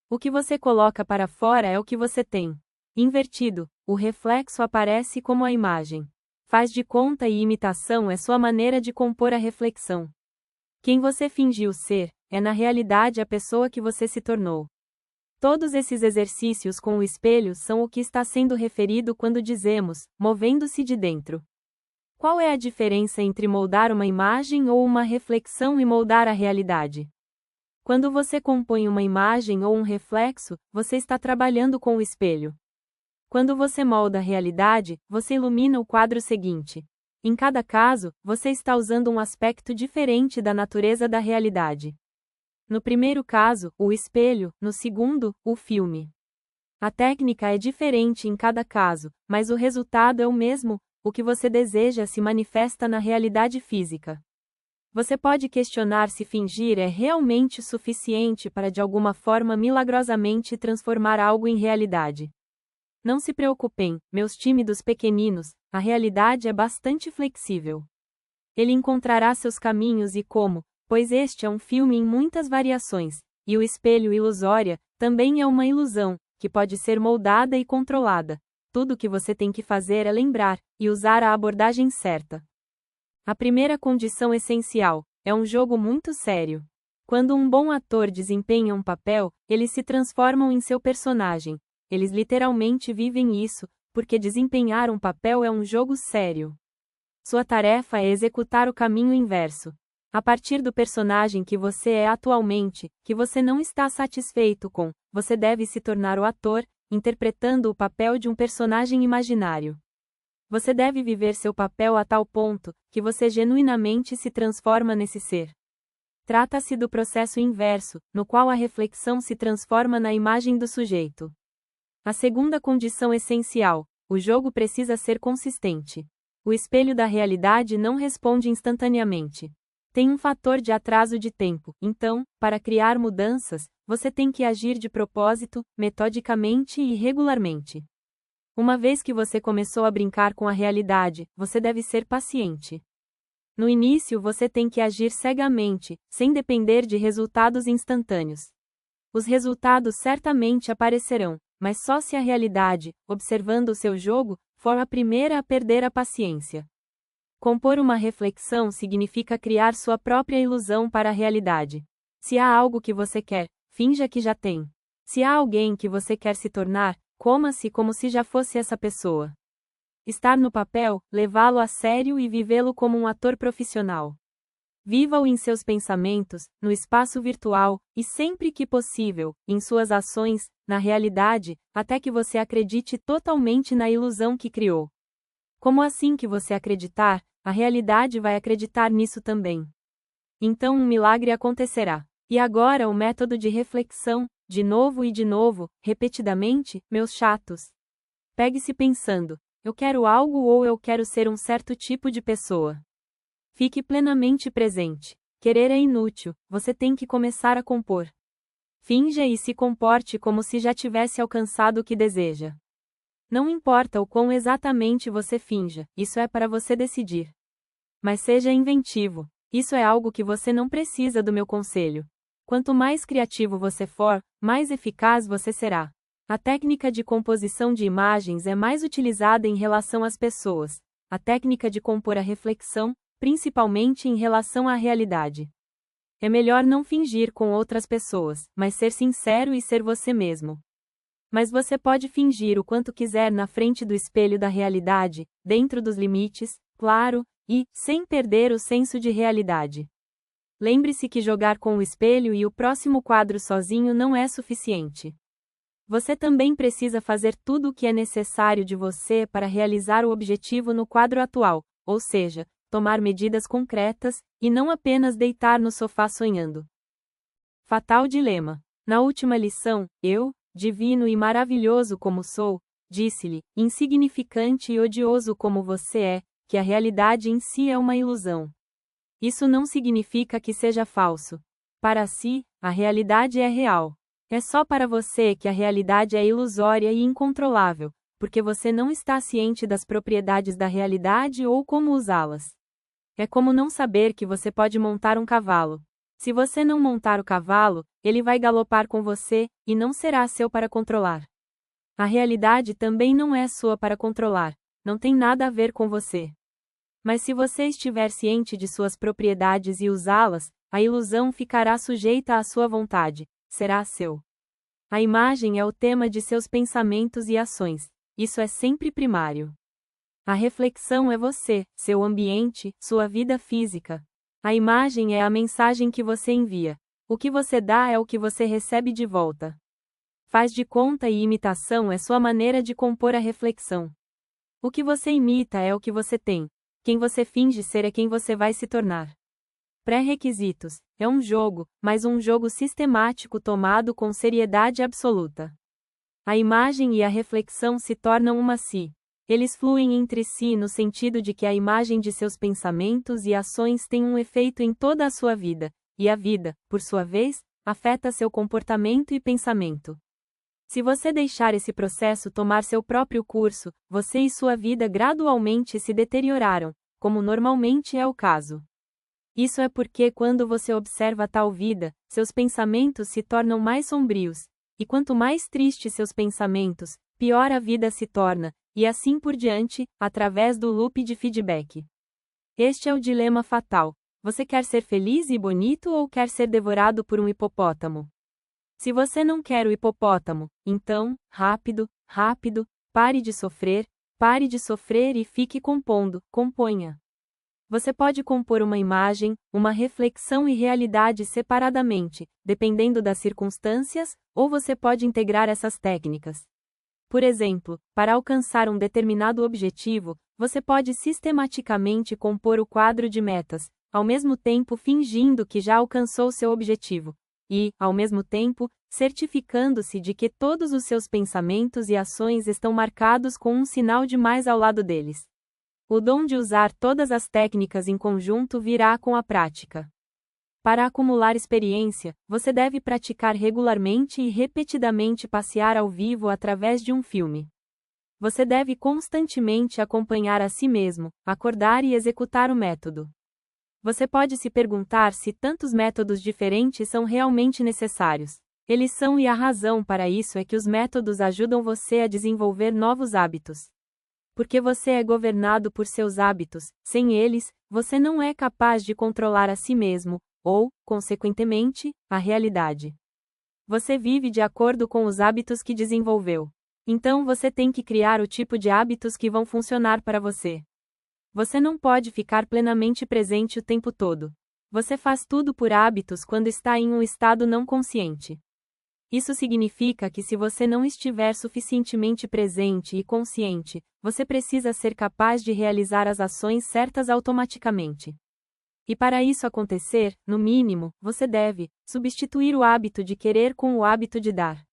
O que você coloca para fora é o que você tem. Invertido, o reflexo aparece como a imagem. Faz de conta e imitação é sua maneira de compor a reflexão. Quem você fingiu ser, é na realidade a pessoa que você se tornou. Todos esses exercícios com o espelho são o que está sendo referido quando dizemos, movendo-se de dentro. Qual é a diferença entre moldar uma imagem ou uma reflexão e moldar a realidade? Quando você compõe uma imagem ou um reflexo, você está trabalhando com o espelho. Quando você molda a realidade, você ilumina o quadro seguinte. Em cada caso, você está usando um aspecto diferente da natureza da realidade. No primeiro caso, o espelho, no segundo, o filme. A técnica é diferente em cada caso, mas o resultado é o mesmo, o que você deseja se manifesta na realidade física. Você pode questionar se fingir é realmente suficiente para de alguma forma milagrosamente transformar algo em realidade. Não se preocupem, meus tímidos pequeninos, a realidade é bastante flexível. Ele encontrará seus caminhos e como, pois este é um filme em muitas variações, e o espelho ilusória também é uma ilusão, que pode ser moldada e controlada. Tudo o que você tem que fazer é lembrar e usar a abordagem certa. A primeira condição essencial é um jogo muito sério. Quando um bom ator desempenha um papel, eles se transformam em seu personagem. Eles literalmente vivem isso, porque desempenhar um papel é um jogo sério. Sua tarefa é executar o caminho inverso. A partir do personagem que você é atualmente, que você não está satisfeito com, você deve se tornar o ator, interpretando o papel de um personagem imaginário. Você deve viver seu papel a tal ponto, que você genuinamente se transforma nesse ser. Trata-se do processo inverso, no qual a reflexão se transforma na imagem do sujeito. A segunda condição essencial: o jogo precisa ser consistente. O espelho da realidade não responde instantaneamente. Tem um fator de atraso de tempo, então, para criar mudanças, você tem que agir de propósito, metodicamente e regularmente. Uma vez que você começou a brincar com a realidade, você deve ser paciente. No início você tem que agir cegamente, sem depender de resultados instantâneos. Os resultados certamente aparecerão, mas só se a realidade, observando o seu jogo, for a primeira a perder a paciência. Compor uma reflexão significa criar sua própria ilusão para a realidade. Se há algo que você quer, finja que já tem. Se há alguém que você quer se tornar, coma-se como se já fosse essa pessoa. Estar no papel, levá-lo a sério e vivê-lo como um ator profissional. Viva-o em seus pensamentos, no espaço virtual, e sempre que possível, em suas ações, na realidade, até que você acredite totalmente na ilusão que criou. Como assim que você acreditar, a realidade vai acreditar nisso também. Então um milagre acontecerá. E agora o método de reflexão, de novo, repetidamente, meus chatos. Pegue-se pensando: eu quero algo ou eu quero ser um certo tipo de pessoa. Fique plenamente presente. Querer é inútil, você tem que começar a compor. Finja e se comporte como se já tivesse alcançado o que deseja. Não importa o quão exatamente você finja, isso é para você decidir. Mas seja inventivo, isso é algo que você não precisa do meu conselho. Quanto mais criativo você for, mais eficaz você será. A técnica de composição de imagens é mais utilizada em relação às pessoas. A técnica de compor a reflexão, principalmente em relação à realidade. É melhor não fingir com outras pessoas, mas ser sincero e ser você mesmo. Mas você pode fingir o quanto quiser na frente do espelho da realidade, dentro dos limites, claro, e sem perder o senso de realidade. Lembre-se que jogar com o espelho e o próximo quadro sozinho não é suficiente. Você também precisa fazer tudo o que é necessário de você para realizar o objetivo no quadro atual, ou seja, tomar medidas concretas, e não apenas deitar no sofá sonhando. Fatal dilema. Na última lição, eu, divino e maravilhoso como sou, disse-lhe, insignificante e odioso como você é, que a realidade em si é uma ilusão. Isso não significa que seja falso. Para si, a realidade é real. É só para você que a realidade é ilusória e incontrolável, porque você não está ciente das propriedades da realidade ou como usá-las. É como não saber que você pode montar um cavalo. Se você não montar o cavalo, ele vai galopar com você, e não será seu para controlar. A realidade também não é sua para controlar, não tem nada a ver com você. Mas se você estiver ciente de suas propriedades e usá-las, a ilusão ficará sujeita à sua vontade, será seu. A imagem é o tema de seus pensamentos e ações, isso é sempre primário. A reflexão é você, seu ambiente, sua vida física. A imagem é a mensagem que você envia. O que você dá é o que você recebe de volta. Faz de conta e imitação é sua maneira de compor a reflexão. O que você imita é o que você tem. Quem você finge ser é quem você vai se tornar. Pré-requisitos: é um jogo, mas um jogo sistemático tomado com seriedade absoluta. A imagem e a reflexão se tornam uma si. Eles fluem entre si no sentido de que a imagem de seus pensamentos e ações tem um efeito em toda a sua vida, e a vida, por sua vez, afeta seu comportamento e pensamento. Se você deixar esse processo tomar seu próprio curso, você e sua vida gradualmente se deterioraram, como normalmente é o caso. Isso é porque quando você observa tal vida, seus pensamentos se tornam mais sombrios, e quanto mais tristes seus pensamentos, pior a vida se torna, e assim por diante, através do loop de feedback. Este é o dilema fatal. Você quer ser feliz e bonito ou quer ser devorado por um hipopótamo? Se você não quer o hipopótamo, então, rápido, pare de sofrer e fique compondo, componha. Você pode compor uma imagem, uma reflexão e realidade separadamente, dependendo das circunstâncias, ou você pode integrar essas técnicas. Por exemplo, para alcançar um determinado objetivo, você pode sistematicamente compor o quadro de metas, ao mesmo tempo fingindo que já alcançou seu objetivo, e, ao mesmo tempo, certificando-se de que todos os seus pensamentos e ações estão marcados com um sinal de mais ao lado deles. O dom de usar todas as técnicas em conjunto virá com a prática. Para acumular experiência, você deve praticar regularmente e repetidamente passear ao vivo através de um filme. Você deve constantemente acompanhar a si mesmo, acordar e executar o método. Você pode se perguntar se tantos métodos diferentes são realmente necessários. Eles são, e a razão para isso é que os métodos ajudam você a desenvolver novos hábitos. Porque você é governado por seus hábitos, sem eles, você não é capaz de controlar a si mesmo, ou, consequentemente, a realidade. Você vive de acordo com os hábitos que desenvolveu. Então você tem que criar o tipo de hábitos que vão funcionar para você. Você não pode ficar plenamente presente o tempo todo. Você faz tudo por hábitos quando está em um estado não consciente. Isso significa que se você não estiver suficientemente presente e consciente, você precisa ser capaz de realizar as ações certas automaticamente. E para isso acontecer, no mínimo, você deve substituir o hábito de querer com o hábito de dar.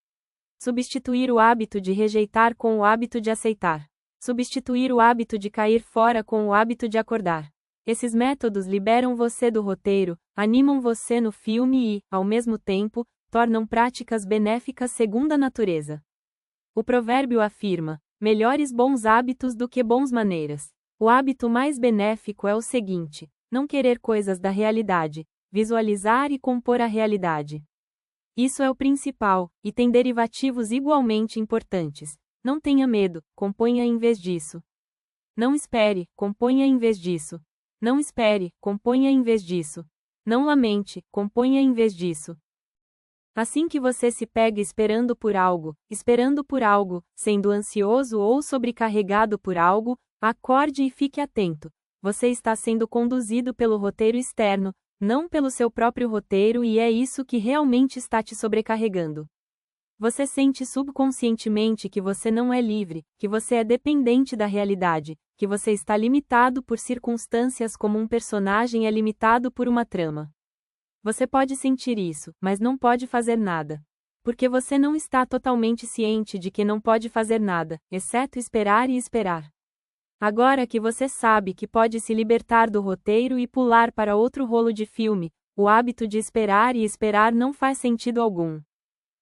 Substituir o hábito de rejeitar com o hábito de aceitar. Substituir o hábito de cair fora com o hábito de acordar. Esses métodos liberam você do roteiro, animam você no filme e, ao mesmo tempo, tornam práticas benéficas segundo a natureza. O provérbio afirma: melhores bons hábitos do que bons maneiras. O hábito mais benéfico é o seguinte: não querer coisas da realidade, visualizar e compor a realidade. Isso é o principal, e tem derivativos igualmente importantes. Não tenha medo, componha em vez disso. Não espere, componha em vez disso. Não espere, componha em vez disso. Não lamente, componha em vez disso. Assim que você se pega esperando por algo, sendo ansioso ou sobrecarregado por algo, acorde e fique atento. Você está sendo conduzido pelo roteiro externo, não pelo seu próprio roteiro, e é isso que realmente está te sobrecarregando. Você sente subconscientemente que você não é livre, que você é dependente da realidade, que você está limitado por circunstâncias como um personagem é limitado por uma trama. Você pode sentir isso, mas não pode fazer nada. Porque você não está totalmente ciente de que não pode fazer nada, exceto esperar e esperar. Agora que você sabe que pode se libertar do roteiro e pular para outro rolo de filme, o hábito de esperar e esperar não faz sentido algum.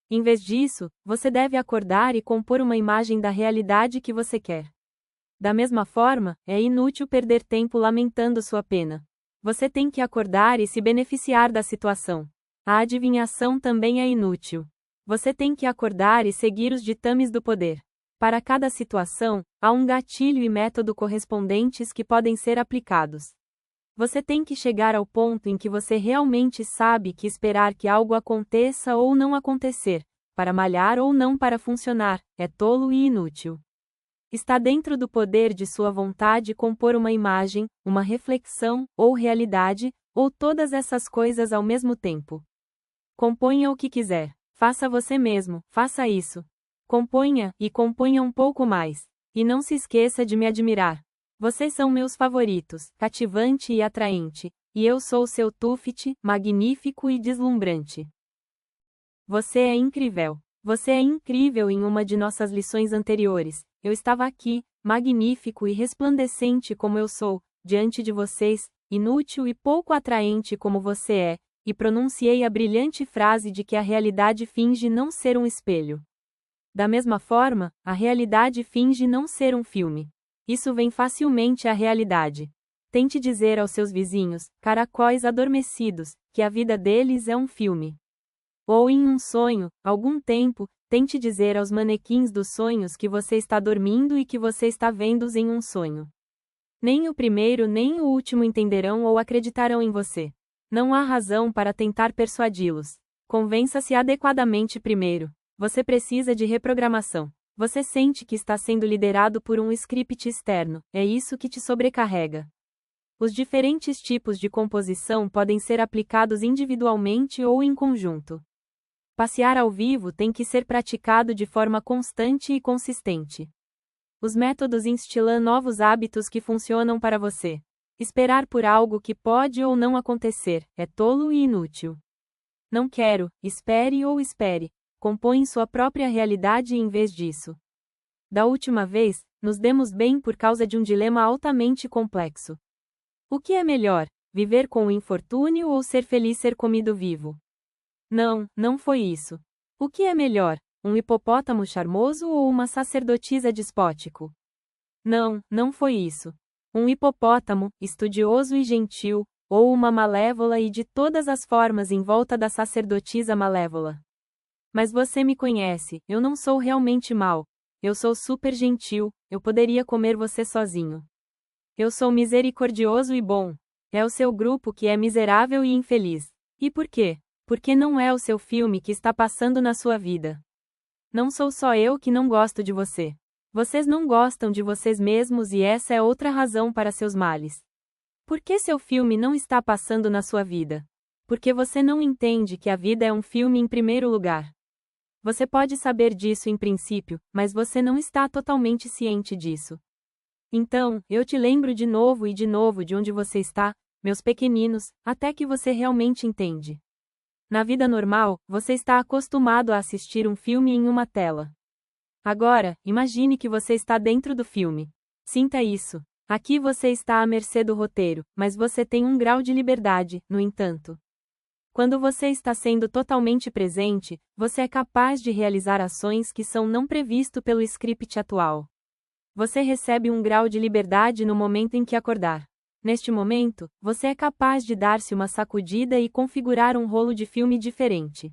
Em vez disso, você deve acordar e compor uma imagem da realidade que você quer. Da mesma forma, é inútil perder tempo lamentando sua pena. Você tem que acordar e se beneficiar da situação. A adivinhação também é inútil. Você tem que acordar e seguir os ditames do poder. Para cada situação, há um gatilho e método correspondentes que podem ser aplicados. Você tem que chegar ao ponto em que você realmente sabe que esperar que algo aconteça ou não acontecer, para malhar ou não para funcionar, é tolo e inútil. Está dentro do poder de sua vontade compor uma imagem, uma reflexão, ou realidade, ou todas essas coisas ao mesmo tempo. Componha o que quiser. Faça você mesmo, faça isso. Componha, e componha um pouco mais. E não se esqueça de me admirar. Vocês são meus favoritos, cativante e atraente, e eu sou seu tuft, magnífico e deslumbrante. Você é incrível. Você é incrível. Em uma de nossas lições anteriores, eu estava aqui, magnífico e resplandecente como eu sou, diante de vocês, inútil e pouco atraente como você é, e pronunciei a brilhante frase de que a realidade finge não ser um espelho. Da mesma forma, a realidade finge não ser um filme. Isso vem facilmente à realidade. Tente dizer aos seus vizinhos, caracóis adormecidos, que a vida deles é um filme. Ou em um sonho, algum tempo, tente dizer aos manequins dos sonhos que você está dormindo e que você está vendo-os em um sonho. Nem o primeiro nem o último entenderão ou acreditarão em você. Não há razão para tentar persuadi-los. Convença-se adequadamente primeiro. Você precisa de reprogramação. Você sente que está sendo liderado por um script externo, é isso que te sobrecarrega. Os diferentes tipos de composição podem ser aplicados individualmente ou em conjunto. Passear ao vivo tem que ser praticado de forma constante e consistente. Os métodos instilam novos hábitos que funcionam para você. Esperar por algo que pode ou não acontecer é tolo e inútil. Não quero, espere ou espere. Compõe sua própria realidade em vez disso. Da última vez, nos demos bem por causa de um dilema altamente complexo. O que é melhor, viver com o infortúnio ou ser feliz ser comido vivo? Não, não foi isso. O que é melhor, um hipopótamo charmoso ou uma sacerdotisa despótico? Não, não foi isso. Um hipopótamo, estudioso e gentil, ou uma malévola e de todas as formas em volta da sacerdotisa malévola. Mas você me conhece, eu não sou realmente mau. Eu sou super gentil, eu poderia comer você sozinho. Eu sou misericordioso e bom. É o seu grupo que é miserável e infeliz. E por quê? Porque não é o seu filme que está passando na sua vida. Não sou só eu que não gosto de você. Vocês não gostam de vocês mesmos e essa é outra razão para seus males. Por que seu filme não está passando na sua vida? Porque você não entende que a vida é um filme em primeiro lugar. Você pode saber disso em princípio, mas você não está totalmente ciente disso. Então, eu te lembro de novo e de novo de onde você está, meus pequeninos, até que você realmente entende. Na vida normal, você está acostumado a assistir um filme em uma tela. Agora, imagine que você está dentro do filme. Sinta isso. Aqui você está à mercê do roteiro, mas você tem um grau de liberdade, no entanto. Quando você está sendo totalmente presente, você é capaz de realizar ações que são não previsto pelo script atual. Você recebe um grau de liberdade no momento em que acordar. Neste momento, você é capaz de dar-se uma sacudida e configurar um rolo de filme diferente.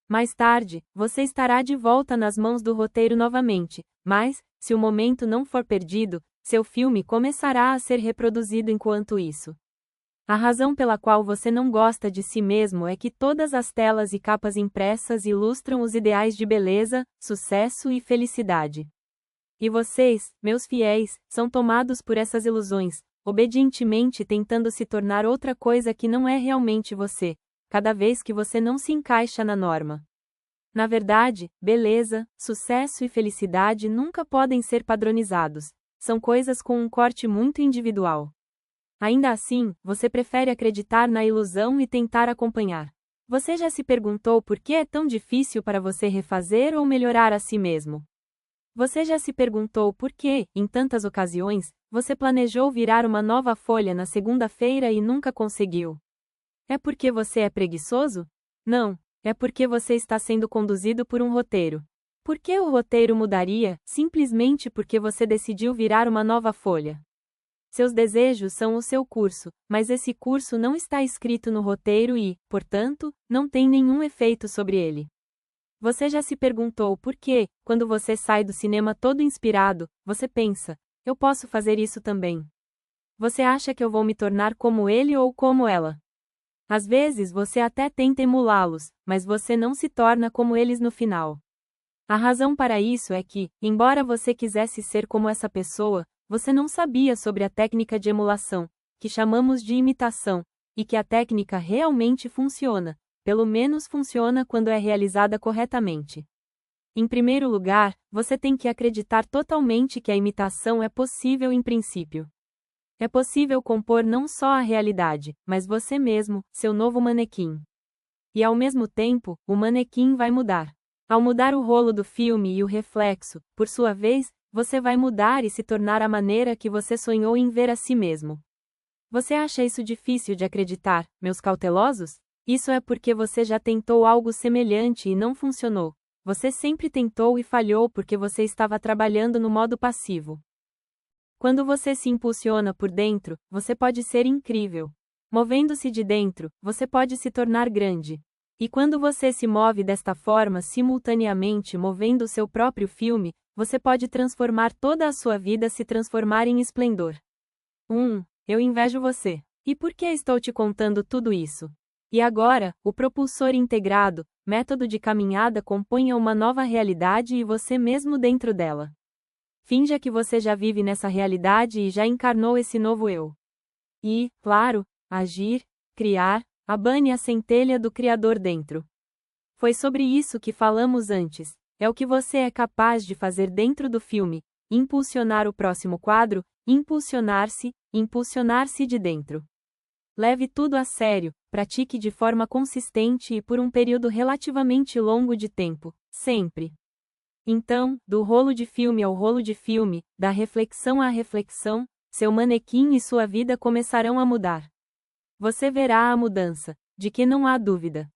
Mais tarde, você estará de volta nas mãos do roteiro novamente, mas, se o momento não for perdido, seu filme começará a ser reproduzido enquanto isso. A razão pela qual você não gosta de si mesmo é que todas as telas e capas impressas ilustram os ideais de beleza, sucesso e felicidade. E vocês, meus fiéis, são tomados por essas ilusões, obedientemente tentando se tornar outra coisa que não é realmente você, cada vez que você não se encaixa na norma. Na verdade, beleza, sucesso e felicidade nunca podem ser padronizados, são coisas com um corte muito individual. Ainda assim, você prefere acreditar na ilusão e tentar acompanhar. Você já se perguntou por que é tão difícil para você refazer ou melhorar a si mesmo? Você já se perguntou por que, em tantas ocasiões, você planejou virar uma nova folha na segunda-feira e nunca conseguiu? É porque você é preguiçoso? Não, é porque você está sendo conduzido por um roteiro. Por que o roteiro mudaria, simplesmente porque você decidiu virar uma nova folha? Seus desejos são o seu curso, mas esse curso não está escrito no roteiro e, portanto, não tem nenhum efeito sobre ele. Você já se perguntou por que, quando você sai do cinema todo inspirado, você pensa, eu posso fazer isso também? Você acha que eu vou me tornar como ele ou como ela? Às vezes você até tenta emulá-los, mas você não se torna como eles no final. A razão para isso é que, embora você quisesse ser como essa pessoa, você não sabia sobre a técnica de emulação, que chamamos de imitação, e que a técnica realmente funciona, pelo menos funciona quando é realizada corretamente. Em primeiro lugar, você tem que acreditar totalmente que a imitação é possível em princípio. É possível compor não só a realidade, mas você mesmo, seu novo manequim. E ao mesmo tempo, o manequim vai mudar. Ao mudar o rolo do filme e o reflexo, por sua vez, você vai mudar e se tornar a maneira que você sonhou em ver a si mesmo. Você acha isso difícil de acreditar, meus cautelosos? Isso é porque você já tentou algo semelhante e não funcionou. você sempre tentou e falhou porque você estava trabalhando no modo passivo. Quando você se impulsiona por dentro, você pode ser incrível. Movendo-se de dentro, você pode se tornar grande. E quando você se move desta forma simultaneamente movendo seu próprio filme, você pode transformar toda a sua vida se transformar em esplendor. Eu invejo você. E por que estou te contando tudo isso? E agora, o propulsor integrado, método de caminhada compõe uma nova realidade e você mesmo dentro dela. Finja que você já vive nessa realidade e já encarnou esse novo eu. E, claro, agir, criar, abane a centelha do Criador dentro. Foi sobre isso que falamos antes. É o que você é capaz de fazer dentro do filme, impulsionar o próximo quadro, impulsionar-se de dentro. Leve tudo a sério, pratique de forma consistente e por um período relativamente longo de tempo, sempre. Então, do rolo de filme ao rolo de filme, da reflexão à reflexão, seu manequim e sua vida começarão a mudar. Você verá a mudança, de que não há dúvida.